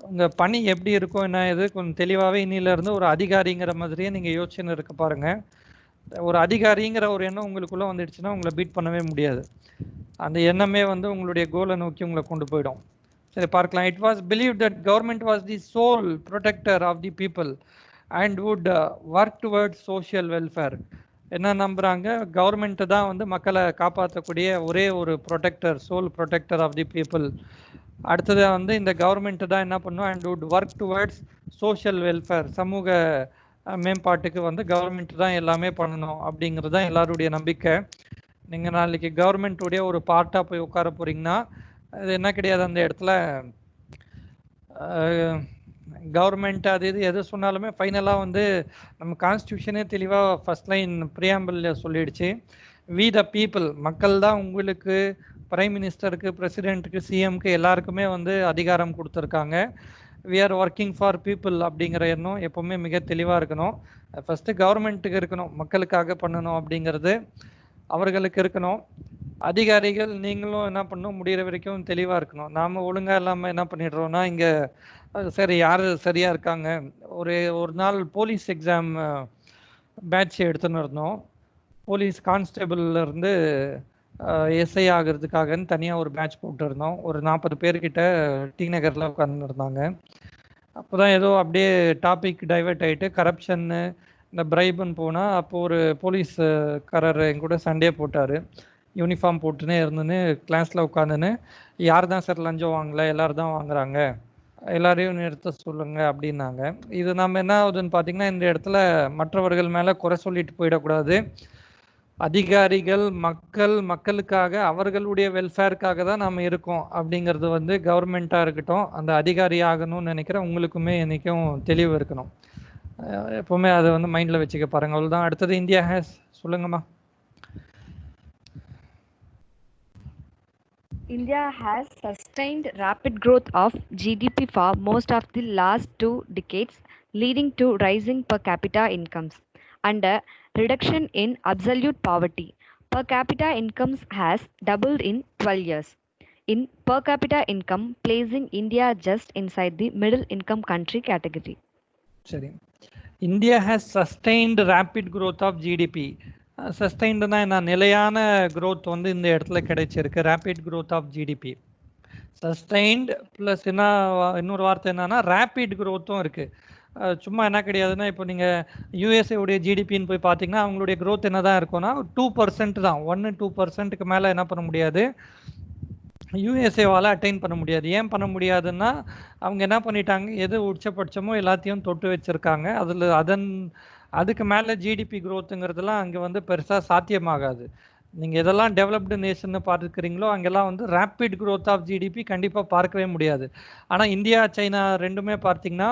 உங்கள் பணி எப்படி இருக்கும் என்ன இது கொஞ்சம் தெளிவாகவே இன்னிலேருந்து ஒரு அதிகாரிங்கிற மாதிரியே நீங்கள் யோசிச்சுன்னு இருக்க பாருங்கள். ஒரு அதிகாரிங்கிற ஒரு எண்ணம் உங்களுக்குள்ளே வந்துடுச்சுன்னா உங்களை பீட் பண்ணவே முடியாது. அந்த எண்ணமே வந்து உங்களுடைய கோலை நோக்கி உங்களை கொண்டு போயிடும். சரி பார்க்கலாம். It was believe that government was the sole protector of the people and would work towards social welfare. என்ன நம்புகிறாங்க, கவர்மெண்ட்டு தான் வந்து மக்களை காப்பாற்றக்கூடிய ஒரே ஒரு protector, sole protector of the people. அடுத்தது வந்து இந்த கவர்மெண்ட்டு தான் என்ன பண்ணும், and would work towards social welfare, சமூக மேம்பாட்டுக்கு வந்து கவர்மெண்ட் தான் எல்லாமே பண்ணணும் அப்படிங்கிறது தான் எல்லாருடைய நம்பிக்கை. நீங்கள் நாளைக்கு கவர்மெண்ட்டுடைய ஒரு பார்ட்டாக போய் உட்கார போகிறீங்கன்னா அது என்ன கிடையாது, அந்த இடத்துல கவர்மெண்ட் அது இது எது சொன்னாலுமே ஃபைனலாக வந்து நம்ம கான்ஸ்டியூஷனே தெளிவாக ஃபர்ஸ்ட் லைன் ப்ரியாம்பிளில் சொல்லிடுச்சு, வி த பீப்புள், மக்கள் தான் உங்களுக்கு பிரைம் மினிஸ்டருக்கு, பிரசிடென்ட்டுக்கு, சிஎம்க்கு எல்லாருக்குமே வந்து அதிகாரம் கொடுத்துருக்காங்க. We are working for people அப்படிங்கிற எண்ணம் எப்போவுமே மிக தெளிவாக இருக்கணும். ஃபஸ்ட்டு கவர்மெண்ட்டுக்கு இருக்கணும், மக்களுக்காக பண்ணணும் அப்படிங்கிறது அவர்களுக்கு இருக்கணும். அதிகாரிகள் நீங்களும் என்ன பண்ணணும், முடிகிற வரைக்கும் தெளிவாக இருக்கணும். நாம் ஒழுங்காக இல்லாமல் என்ன பண்ணிடுறோன்னா, இங்கே சரி யார் சரியாக இருக்காங்க, ஒரு நாள் போலீஸ் எக்ஸாம் பேட்ச் எடுத்துன்னு இருந்தோம், போலீஸ் கான்ஸ்டபிள்லேருந்து எஸ்ஐ ஆகிறதுக்காகன்னு தனியாக ஒரு பேட்ச் போட்டுருந்தோம். ஒரு 40 பேர்கிட்ட டி நகரில் உட்காந்துருந்தாங்க. அப்போ தான் ஏதோ அப்படியே டாபிக் டைவெர்ட் ஆகிட்டு கரப்ஷன்னு இந்த பிரைபுன்னு போனால், அப்போது ஒரு போலீஸ்காரர் என் கூட சண்டே போட்டார், யூனிஃபார்ம் போட்டுன்னே இருந்துன்னு கிளாஸில் உட்காந்துன்னு, யார் தான் சார் லஞ்சம் வாங்கலை, எல்லோரும் தான் வாங்குறாங்க, எல்லாரையும் நிறுத்த சொல்லுங்கள் அப்படின்னாங்க. இது நம்ம என்ன ஆகுதுன்னு பார்த்திங்கன்னா, இந்த இடத்துல மற்றவர்கள் மேலே குறை சொல்லிட்டு போயிடக்கூடாது. அதிகாரிகள் மக்களுக்காக அவர்களுடைய வெல்ஃபேருக்காக தான் நாம் இருக்கோம் அப்படிங்கிறது வந்து கவர்மெண்ட்டாக இருக்கட்டும், அந்த அதிகாரி ஆகணும்னு நினைக்கிற உங்களுக்குமே என்றைக்கும் தெளிவு இருக்கணும். எப்போவுமே அதை வந்து மைண்டில் வச்சுக்க பாருங்க. அவ்வளோதான். அடுத்தது இந்தியா ஹேஸ், சொல்லுங்கம்மா. India has sustained rapid growth of GDP for most of the last 2 decades, leading to rising per capita incomes and a reduction in absolute poverty. Per capita incomes has doubled in 12 years. In per capita income, placing India just inside the middle income country category. சரி, India has sustained rapid growth of GDP. சஸ்டைன்டுனா என்ன, நிலையான growth வந்து இந்த இடத்துல கிடைச்சிருக்கு, rapid growth of GDP. Sustained plus என்ன இன்னொரு வார்த்தை என்னன்னா ரேபிட் க்ரோத்தும் இருக்கு. சும்மா என்ன கிடையாதுன்னா, இப்போ நீங்க யூஎஸ்ஏ உடைய ஜிடிபின்னு போய் பார்த்தீங்கன்னா அவங்களுடைய க்ரோத் என்ன தான் இருக்கும்னா 2% தான். 1-2%க்கு மேல என்ன பண்ண முடியாது, யூஎஸ்ஏவால் அட்டைன் பண்ண முடியாது. ஏன் பண்ண முடியாதுன்னா அவங்க என்ன பண்ணிட்டாங்க, எது உச்சபட்சமோ எல்லாத்தையும் தொட்டு வச்சிருக்காங்க. அதுக்கு மேலே ஜிடிபி க்ரோத்துங்கிறதுலாம் அங்கே வந்து பெருசாக சாத்தியமாகாது. நீங்கள் எதெல்லாம் டெவலப்டு நேஷன்னு பார்த்துக்கிறீங்களோ அங்கெல்லாம் வந்து ரேப்பிட் க்ரோத் ஆஃப் ஜிடிபி கண்டிப்பாக பார்க்கவே முடியாது. ஆனால் இந்தியா சைனா ரெண்டுமே பார்த்தீங்கன்னா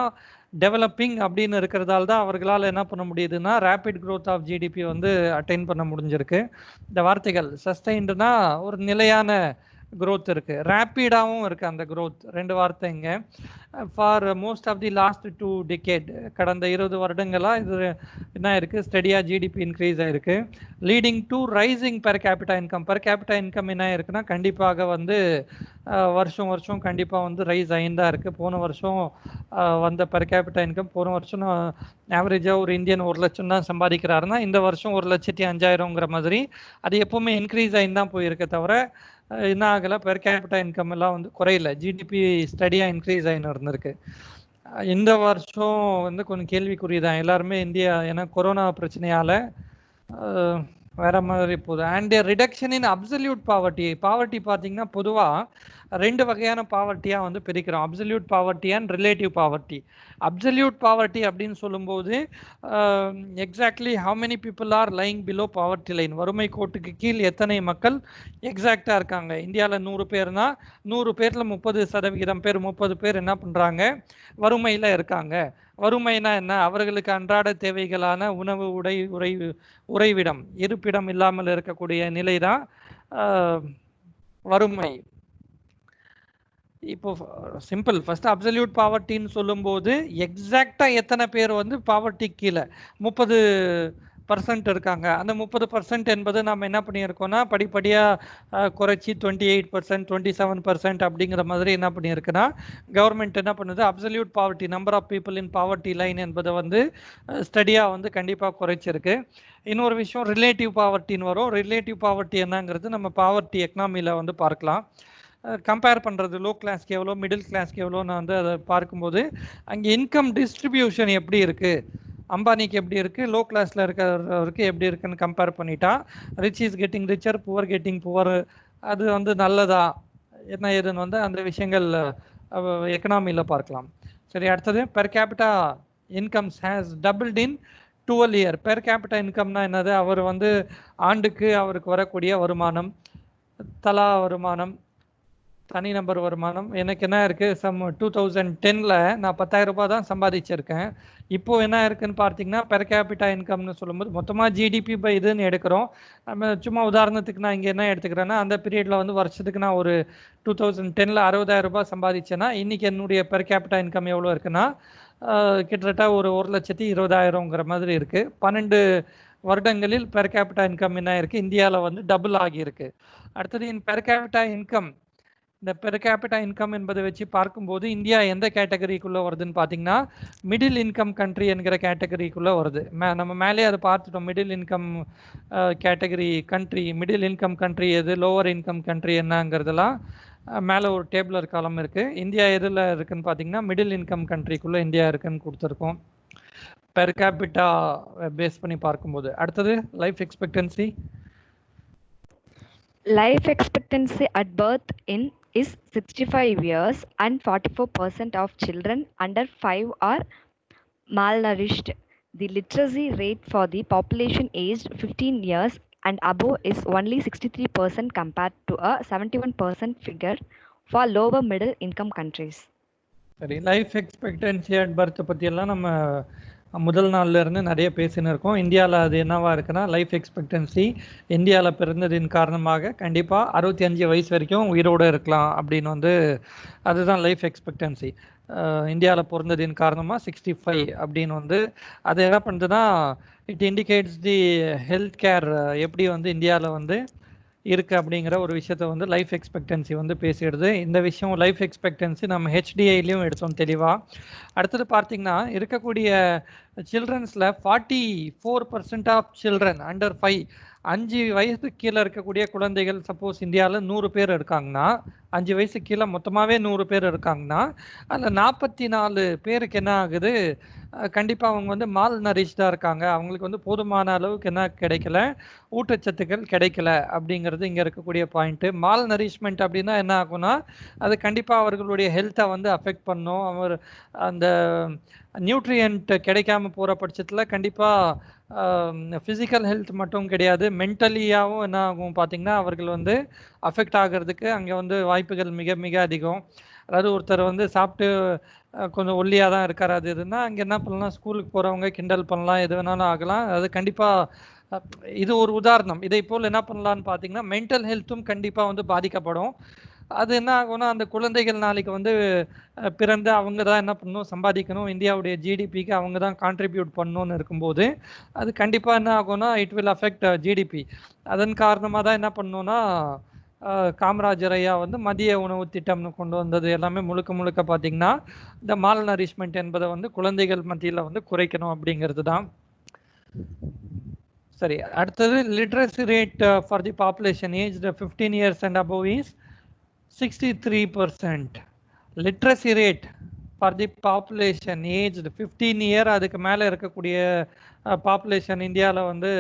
டெவலப்பிங் அப்படின்னு இருக்கிறதால தான் அவர்களால் என்ன பண்ண முடியுதுன்னா ரேப்பிட் க்ரோத் ஆஃப் ஜிடிபி வந்து அட்டைன் பண்ண முடிஞ்சிருக்கு. இந்த வார்த்தைகள் சஸ்டைன்டுனா ஒரு நிலையான growth இருக்கு, ரேப்பிடாகவும் இருக்கு அந்த growth. ரெண்டு வார்த்தைங்க. For most of the last 2 decade கடந்த 20 வருடங்களா இது என்ன இருக்கு, ஸ்டெடியா ஜிடிபி இன்க்ரீஸ் ஆயிருக்கு, leading to rising per capita income. Per capita income என்ன இருக்குன்னா கண்டிப்பாக வந்து வருஷம் வருஷம் கண்டிப்பாக வந்து ரைஸ் ஆகின்னு இருக்கு. போன வருஷம் வந்த பெர் கேபிட்டா இன்கம் போன வருஷம் ஆவரேஜாக ஒரு இந்தியன் 1 லட்சம் தான் சம்பாதிக்கிறாருன்னா இந்த வருஷம் 1,05,000ங்கிற மாதிரி அது எப்பவுமே இன்க்ரீஸ் ஆகின்னு தான் போயிருக்க தவிர என்ன ஆகலை. பெர் கேபிட்டா இன்கம் எல்லாம் வந்து குறையில, ஜிடிபி ஸ்டடியாக இன்க்ரீஸ் ஆகின்னு இருந்திருக்கு. இந்த வருஷம் வந்து கொஞ்சம் கேள்விக்குறிதான் எல்லாருமே இந்தியா, ஏன்னா கொரோனா பிரச்சனையால வேற மாதிரி போகுது. And reduction in absolute poverty. Poverty பார்த்தீங்கன்னா பொதுவாக ரெண்டு வகையான பாவர்ட்டியாக வந்து பிரிக்கிறோம், absolute poverty and relative poverty. Absolute poverty அப்படின்னு சொல்லும்போது exactly how many people are lying below poverty line, வறுமை கோட்டுக்கு கீழ் எத்தனை மக்கள் எக்ஸாக்டாக இருக்காங்க. இந்தியாவில் 100 பேர்னா 100 பேரில் 30% பேர் 30 பேர் என்ன பண்ணுறாங்க, வறுமையில் இருக்காங்க. வறுமைனா என்ன, அவர்களுக்கு அன்றாட தேவைகளான உணவு, உறைவிடம், இருப்பிடம் இல்லாமல் இருக்கக்கூடிய நிலை தான் வறுமை. இப்போ சிம்பிள், ஃபர்ஸ்ட் அப்சல்யூட் பாவர்ட்டின்னு சொல்லும்போது எக்ஸாக்டா எத்தனை பேர் வந்து பாவர்ட்டி கீழே 30% இருக்காங்க. அந்த 30% என்பது நம்ம என்ன பண்ணியிருக்கோம்னா படிப்படியாக குறைச்சி 28%, 27% அப்படிங்கிற மாதிரி என்ன பண்ணியிருக்குன்னா கவர்மெண்ட் என்ன பண்ணுது, absolute poverty, number of people in poverty line என்பதை வந்து ஸ்டடியாக வந்து கண்டிப்பாக குறைச்சிருக்கு. இன்னொரு விஷயம் ரிலேட்டிவ் பாவர்ட்டின்னு வரும். ரிலேட்டிவ் பாவர்ட்டி என்னங்கிறது நம்ம பாவர்ட்டி எக்கனாமியில் வந்து பார்க்கலாம். கம்பேர் பண்ணுறது லோ கிளாஸ்க்கு எவ்வளோ, மிடில் கிளாஸ்க்கு எவ்வளோ, நான் வந்து அதை பார்க்கும்போது அங்கே இன்கம் டிஸ்ட்ரிபியூஷன் எப்படி இருக்குது, அம்பானிக்கு எப்படி இருக்குது, லோ கிளாஸில் இருக்கிறவருக்கு எப்படி இருக்குன்னு கம்பேர் பண்ணிட்டா rich is getting richer, poor getting poor, அது வந்து நல்லதா என்ன ஏதுன்னு வந்து அந்த விஷயங்கள் எக்கனாமியில் பார்க்கலாம். சரி, அடுத்தது per capita incomes has doubled in 12 year. Per capita இன்கம்னா என்னது, அவர் வந்து ஆண்டுக்கு அவருக்கு வரக்கூடிய வருமானம், தலா வருமானம், தனிநபர் வருமானம். எனக்கு என்ன இருக்குது, 2010ல் நான் 10,000 ரூபாய் தான் சம்பாதிச்சிருக்கேன். இப்போது என்ன இருக்குன்னு பார்த்தீங்கன்னா பெர் கேபிட்டா இன்கம்னு சொல்லும்போது மொத்தமாக ஜிடிபி பை இதுன்னு எடுக்கிறோம். நம்ம சும்மா உதாரணத்துக்கு நான் இங்கே என்ன எடுத்துக்கிறேன்னா அந்த பீரியடில் வந்து வருஷத்துக்கு நான் ஒரு 2010ல் 60,000 ரூபாய் சம்பாதிச்சேன்னா இன்றைக்கி என்னுடைய பெர் கேபிட்டா இன்கம் எவ்வளோ இருக்குன்னா கிட்டத்தட்ட ஒரு 1,20,000ங்கிற மாதிரி இருக்குது. 12 வருடங்களில் பெர் கேபிட்டா இன்கம் என்ன இருக்குது, இந்தியாவில் வந்து டபுள் ஆகியிருக்கு. அடுத்தது இன் பெர் கேபிட்டா இன்கம், இந்த பெர் கேபிட்டா இன்கம் என்பதை வச்சு பார்க்கும்போது இந்தியா எந்த கேட்டகரிக்குள்ளே வருதுன்னு பார்த்தீங்கன்னா மிடில் இன்கம் கண்ட்ரி என்கிற கேட்டகரிக்குள்ளே வருது. நம்ம மேலே அதை பார்த்துட்டோம், middle income category country, middle income country எது, லோவர் இன்கம் கண்ட்ரி என்னங்கிறதுலாம் மேலே ஒரு டேபிளர் காலம் இருக்குது. இந்தியா எதில் இருக்குன்னு பார்த்தீங்கன்னா மிடில் இன்கம் கண்ட்ரிக்குள்ளே இந்தியா இருக்குன்னு கொடுத்துருக்கோம் பெர் கேபிட்டா பேஸ் பண்ணி பார்க்கும்போது. அடுத்தது life expectancy. Life expectancy at birth is 65 years and 44% of children under 5 are malnourished. The literacy rate for the population aged 15 years and above is only 63% compared to a 71% figure for lower middle income countries. சரி, life expectancy at birth பற்றியெல்லாம் நம்ம முதல் நாள்ல இருந்து நிறைய பேசின்னு இருக்கோம். இந்தியாவில் அது என்னவா இருக்குன்னா லைஃப் எக்ஸ்பெக்டன்சி இந்தியாவில் பிறந்ததின் காரணமாக கண்டிப்பாக 65 வயசு வரைக்கும் உயிரோடு இருக்கலாம் அப்படின்னு வந்து அதுதான் லைஃப் எக்ஸ்பெக்டன்சி. இந்தியாவில் பிறந்ததின் காரணமாக 65 அப்படின்னு வந்து அது என்ன பண்ணுதுன்னா it indicates the health care எப்படி வந்து இந்தியாவில் வந்து இருக்குது அப்படிங்கிற ஒரு விஷயத்த வந்து லைஃப் எக்ஸ்பெக்டன்சி வந்து பேசிடுது. இந்த விஷயம் லைஃப் எக்ஸ்பெக்டன்சி நம்ம ஹெச்டிஐலையும் எடுத்தோம் தெளிவாக. அடுத்தது பார்த்தீங்கன்னா இருக்கக்கூடிய சில்ட்ரன்ஸில் 44% ஆஃப் சில்ட்ரன் அண்டர் 5 வயசுக்கு கீழே இருக்கக்கூடிய குழந்தைகள் சப்போஸ் இந்தியாவில் 100 பேர் இருக்காங்கன்னா 5 வயசு கீழே மொத்தமாகவே 100 பேர் இருக்காங்கன்னா அதில் 44 பேருக்கு என்ன ஆகுது, கண்டிப்பாக அவங்க வந்து மால் நரிஷ்டாக இருக்காங்க, அவங்களுக்கு வந்து போதுமான அளவுக்கு என்ன கிடைக்கல, ஊட்டச்சத்துக்கள் கிடைக்கல அப்படிங்கிறது இங்கே இருக்கக்கூடிய பாயிண்ட்டு. மால் நரிஷ்மெண்ட் அப்படின்னா என்ன ஆகும்னா அது கண்டிப்பாக அவர்களுடைய ஹெல்த்தை வந்து அஃபெக்ட் பண்ணும். அவர் அந்த நியூட்ரியன்ட் கிடைக்காம போகிற பட்சத்தில் கண்டிப்பாக ஃபிசிக்கல் ஹெல்த் மட்டும் கிடையாது, மென்டலியாகவும் என்ன ஆகும் பார்த்திங்கன்னா அவர்கள் வந்து அஃபெக்ட் ஆகிறதுக்கு அங்கே வந்து வாய்ப்புகள் மிக மிக அதிகம். அதாவது ஒருத்தர் வந்து சாப்பிட்டு கொஞ்சம் ஒல்லியாக தான் இருக்கார், அது இருந்தால் அங்கே என்ன பண்ணலாம், ஸ்கூலுக்கு போகிறவங்க கிண்டல் பண்ணலாம், எது வேணாலும் ஆகலாம். அது கண்டிப்பாக இது ஒரு உதாரணம். இதை போல் என்ன பண்ணலான்னு பார்த்தீங்கன்னா மென்டல் ஹெல்த்தும் கண்டிப்பாக வந்து பாதிக்கப்படும். அது என்ன ஆகும்னா அந்த குழந்தைகள் நாளைக்கு வந்து பிறந்து அவங்க தான் என்ன பண்ணணும், சம்பாதிக்கணும், இந்தியாவுடைய ஜிடிபிக்கு அவங்க தான் கான்ட்ரிபியூட் பண்ணணும்னு இருக்கும்போது அது கண்டிப்பாக என்ன ஆகும்னா இட் வில் அஃபெக்ட் ஜிடிபி. அதன் காரணமாக தான் என்ன பண்ணணும்னா காமராஜர் ஐயா வந்து மதிய உணவு திட்டம்னு கொண்டு வந்தது எல்லாமே முழுக்க முழுக்க பார்த்தீங்கன்னா இந்த மால் நரிஷ்மெண்ட் என்பதை வந்து குழந்தைகள் மத்தியில் வந்து குறைக்கணும் அப்படிங்கிறது தான். சரி, அடுத்தது literacy rate for the population age 15 years and above is 63%. Literacy rate for the population age 15 year அதுக்கு மேலே இருக்கக்கூடிய பாப்புலேஷன் இந்தியாவில் வந்து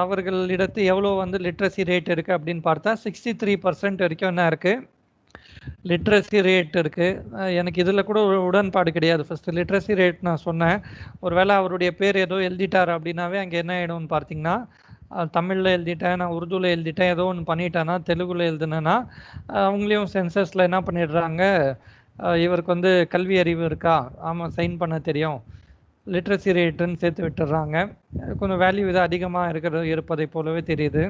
அவர்களிடத்து எவ்வளோ வந்து லிட்ரஸி ரேட் இருக்குது அப்படின்னு பார்த்தா 63% வரைக்கும் என்ன இருக்குது, லிட்ரஸி ரேட் இருக்குது. எனக்கு இதில் கூட ஒரு உடன்பாடு கிடையாது. ஃபஸ்ட்டு லிட்ரஸி ரேட் நான் சொன்னேன், ஒருவேளை அவருடைய பேர் ஏதோ எழுதிட்டார் அப்படின்னாவே அங்கே என்ன ஆகிடும்னு பார்த்தீங்கன்னா தமிழில் எழுதிட்டேன், நான் உருதுவில் எழுதிட்டேன், ஏதோ ஒன்று பண்ணிட்டேன்னா, தெலுங்குல எழுதுனேன்னா அவங்களையும் சென்சஸில் என்ன பண்ணிடுறாங்க, இவருக்கு வந்து கல்வி அறிவு இருக்கா, ஆமாம் சைன் பண்ண தெரியும், லிட்ரஸி ரேட்டுன்னு சேர்த்து விட்டுறாங்க. கொஞ்சம் வேல்யூ இது அதிகமாக இருப்பதை போலவே தெரியுது.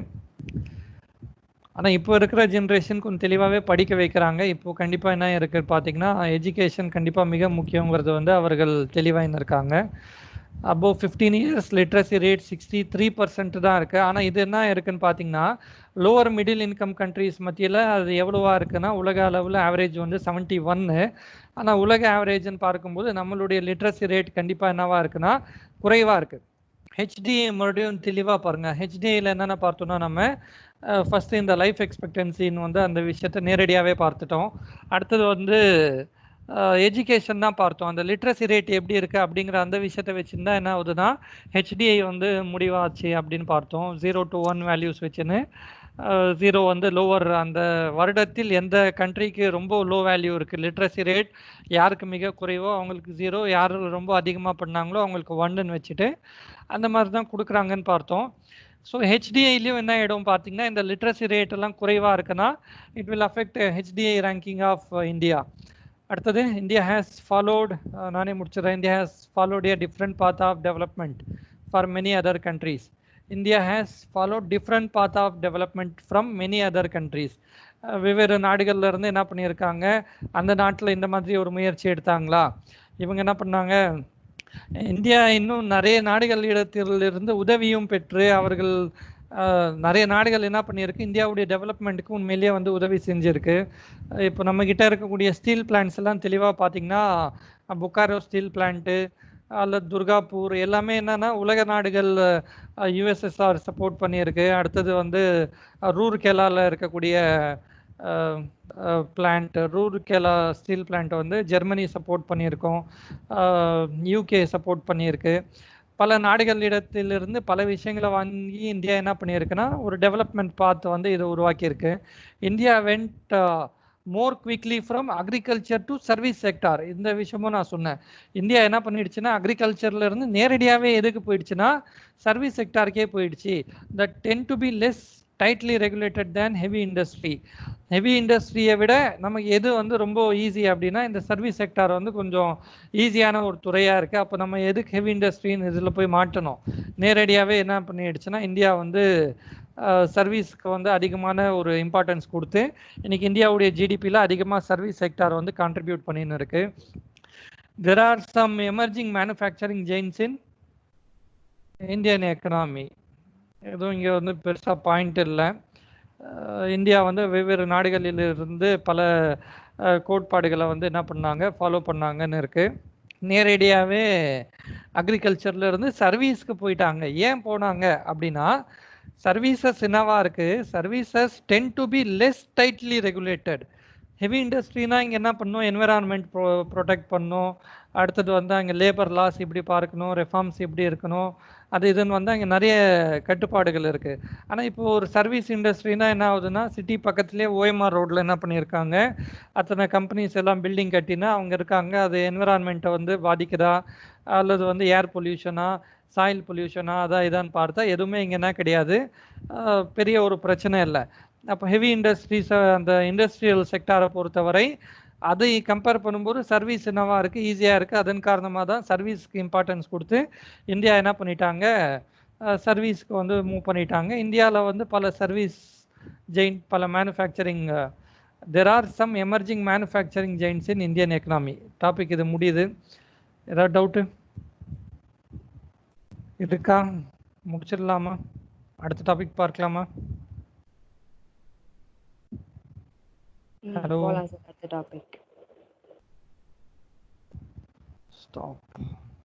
ஆனால் இப்போ இருக்கிற ஜென்ரேஷன் கொஞ்சம் தெளிவாகவே படிக்க வைக்கிறாங்க. இப்போது கண்டிப்பாக என்ன இருக்குது பார்த்தீங்கன்னா எஜுகேஷன் கண்டிப்பாக மிக முக்கியங்கிறது வந்து அவர்கள் தெளிவாக இருக்காங்க. அபோவ் 15 years லிட்ரஸி ரேட் 63% தான் இருக்குது. ஆனால் இது என்ன இருக்குன்னு பார்த்தீங்கன்னா லோவர் மிடில் இன்கம் கண்ட்ரிஸ் மத்தியில் அது எவ்வளோவா இருக்குன்னா உலக அளவில் ஆவரேஜ் வந்து 71. ஆனால் உலக ஆவரேஜ்னு பார்க்கும்போது நம்மளுடைய லிட்ரஸி ரேட் கண்டிப்பாக என்னவா இருக்குன்னா குறைவாக இருக்குது. ஹெச்டிஏ மறுபடியும் தெளிவாக பாருங்கள். ஹெச்டிஏயில் என்னென்ன பார்த்தோன்னா நம்ம ஃபஸ்ட்டு இந்த லைஃப் எக்ஸ்பெக்டன்சின்னு வந்து அந்த விஷயத்தை நேரடியாகவே பார்த்துட்டோம். அடுத்தது வந்து எஜுகேஷன் தான் பார்த்தோம். அந்த லிட்ரஸி ரேட் எப்படி இருக்குது அப்படிங்கிற அந்த விஷயத்தை வச்சுருந்தா என்ன ஆகுதுன்னா ஹெச்டிஐ வந்து முடிவாச்சு அப்படின்னு பார்த்தோம். 0 to 1 வேல்யூஸ் வச்சுன்னு 0 வந்து லோவர், அந்த வருடத்தில் எந்த கண்ட்ரிக்கு ரொம்ப லோ வேல்யூ இருக்குது லிட்ரஸி ரேட், யாருக்கு மிக குறைவோ அவங்களுக்கு 0, யார் ரொம்ப அதிகமாக பண்ணாங்களோ அவங்களுக்கு 1ன்னு வச்சுட்டு அந்த மாதிரி தான் கொடுக்குறாங்கன்னு பார்த்தோம். ஸோ ஹெச்டிஐலையும் என்ன ஆகிடும் பார்த்தீங்கன்னா இந்த லிட்ரஸி ரேட் எல்லாம் குறைவாக இருக்குன்னா it will affect HDI ranking of India. அடுத்தது இந்தியா ஹேஸ் ஃபாலோட், நானே முடிச்சிடறேன், India has followed a different path of development for many other countries. India has followed different path of development from many other countries. வெவ்வேறு நாடுகளில் இருந்து என்ன பண்ணியிருக்காங்க, அந்த நாட்டில் இந்த மாதிரி ஒரு முயற்சி எடுத்தாங்களா, இவங்க என்ன பண்ணாங்க, இந்தியா இன்னும் நிறைய நாடுகள் இடத்திலிருந்து உதவியும் பெற்று அவர்கள் நிறைய நாடுகள் என்ன பண்ணியிருக்கு, இந்தியாவுடைய டெவலப்மெண்ட்டுக்கு உண்மையிலேயே வந்து உதவி செஞ்சுருக்கு. இப்போ நம்மக்கிட்ட இருக்கக்கூடிய ஸ்டீல் பிளான்ட்ஸ் எல்லாம் தெளிவாக பார்த்தீங்கன்னா பொக்காரோ ஸ்டீல் பிளான்ட்டு அல்லது துர்காப்பூர் எல்லாமே என்னென்னா உலக நாடுகள் யுஎஸ்எஸ்ஆர் சப்போர்ட் பண்ணியிருக்கு. அடுத்தது வந்து ரூர்கேலாவில் இருக்கக்கூடிய பிளான்ட், ரூர்கேலா ஸ்டீல் பிளான்ட் வந்து ஜெர்மனி சப்போர்ட் பண்ணியிருக்கோம், யூகே சப்போர்ட் பண்ணியிருக்கு. பல நாடுகளிடத்திலிருந்து பல விஷயங்களை வாங்கி இந்தியா என்ன பண்ணியிருக்குன்னா ஒரு டெவலப்மெண்ட் பாத் வந்து இதை உருவாக்கியிருக்கு. India went more quickly from agriculture to service sector. இந்த விஷயமும் நான் சொன்னேன். இந்தியா என்ன பண்ணிடுச்சுன்னா அக்ரிகல்ச்சர்ல இருந்து நேரடியாகவே எதுக்கு போயிடுச்சுன்னா சர்வீஸ் செக்டாருக்கே போயிடுச்சு. That tend to be less tightly regulated than heavy industry. Heavy இண்டஸ்ட்ரியை விட நமக்கு எது வந்து ரொம்ப ஈஸி அப்படின்னா இந்த சர்வீஸ் செக்டார் வந்து கொஞ்சம் ஈஸியான ஒரு துறையாக இருக்குது. அப்போ நம்ம எதுக்கு ஹெவி இண்டஸ்ட்ரின்னு இதில் போய் மாட்டணும், நேரடியாகவே என்ன பண்ணிடுச்சுன்னா இந்தியா வந்து சர்வீஸ்க்கு வந்து அதிகமான ஒரு இம்பார்ட்டன்ஸ் கொடுத்து இன்னைக்கு இந்தியாவுடைய ஜிடிபியில் அதிகமாக சர்வீஸ் செக்டார் வந்து கான்ட்ரிபியூட் பண்ணின்னு இருக்கு. There are some emerging manufacturing gains in Indian economy. எதுவும் இங்கே வந்து பெருசாக பாயிண்ட் இல்லை. இந்தியா வந்து வெவ்வேறு நாடுகளிலிருந்து பல கோட்பாடுகளை வந்து என்ன பண்ணாங்க, ஃபாலோ பண்ணாங்கன்னு இருக்குது. நேரடியாகவே அக்ரிகல்ச்சர்லேருந்து சர்வீஸ்க்கு போயிட்டாங்க. ஏன் போனாங்க அப்படின்னா சர்வீசஸ் என்னவா இருக்குது, services tend to be less tightly regulated. Heavy இண்டஸ்ட்ரினா இங்கே என்ன பண்ணணும், என்விரான்மெண்ட் ப்ரொடெக்ட் பண்ணணும், அடுத்தது வந்து அங்கே லேபர் லாஸ் இப்படி பார்க்கணும், ரெஃபார்ம்ஸ் இப்படி இருக்கணும், அது இதுன்னு வந்து அங்கே நிறைய கட்டுப்பாடுகள் இருக்குது. ஆனால் இப்போ ஒரு சர்வீஸ் இண்டஸ்ட்ரினா என்ன ஆகுதுன்னா, சிட்டி பக்கத்துலேயே ஓஎம்ஆர் ரோட்டில் என்ன பண்ணியிருக்காங்க, அத்தனை கம்பெனிஸ் எல்லாம் பில்டிங் கட்டினா அவங்க இருக்காங்க, அது என்விரான்மெண்ட்டை வந்து பாதிக்குதா அல்லது வந்து ஏர் பொல்யூஷனா சாயில் பொல்யூஷனா அதான் இதான்னு பார்த்தா எதுவுமே இங்கே என்ன கிடையாது, பெரிய ஒரு பிரச்சனை இல்லை. அப்போ ஹெவி இண்டஸ்ட்ரீஸ் அந்த இண்டஸ்ட்ரியல் செக்டாரை பொறுத்தவரை அதை கம்பேர் பண்ணும்போது சர்வீஸ் என்னவா இருக்குது, ஈஸியாக இருக்குது. அதன் காரணமாக தான் சர்வீஸ்க்கு இம்பார்ட்டன்ஸ் கொடுத்து இந்தியா என்ன பண்ணிட்டாங்க, சர்வீஸ்க்கு வந்து மூவ் பண்ணிட்டாங்க. இந்தியாவில் வந்து பல சர்வீஸ் ஜெயின், பல manufacturing, there are some emerging manufacturing gains in Indian economy. Topic இது முடியுது. ஏதாவது டவுட்டு இருக்கா? முடிச்சிடலாமா? அடுத்த டாபிக் பார்க்கலாமா? ஹலோ, போலாம் சார் அடுத்த டாபிக். ஸ்டாப்.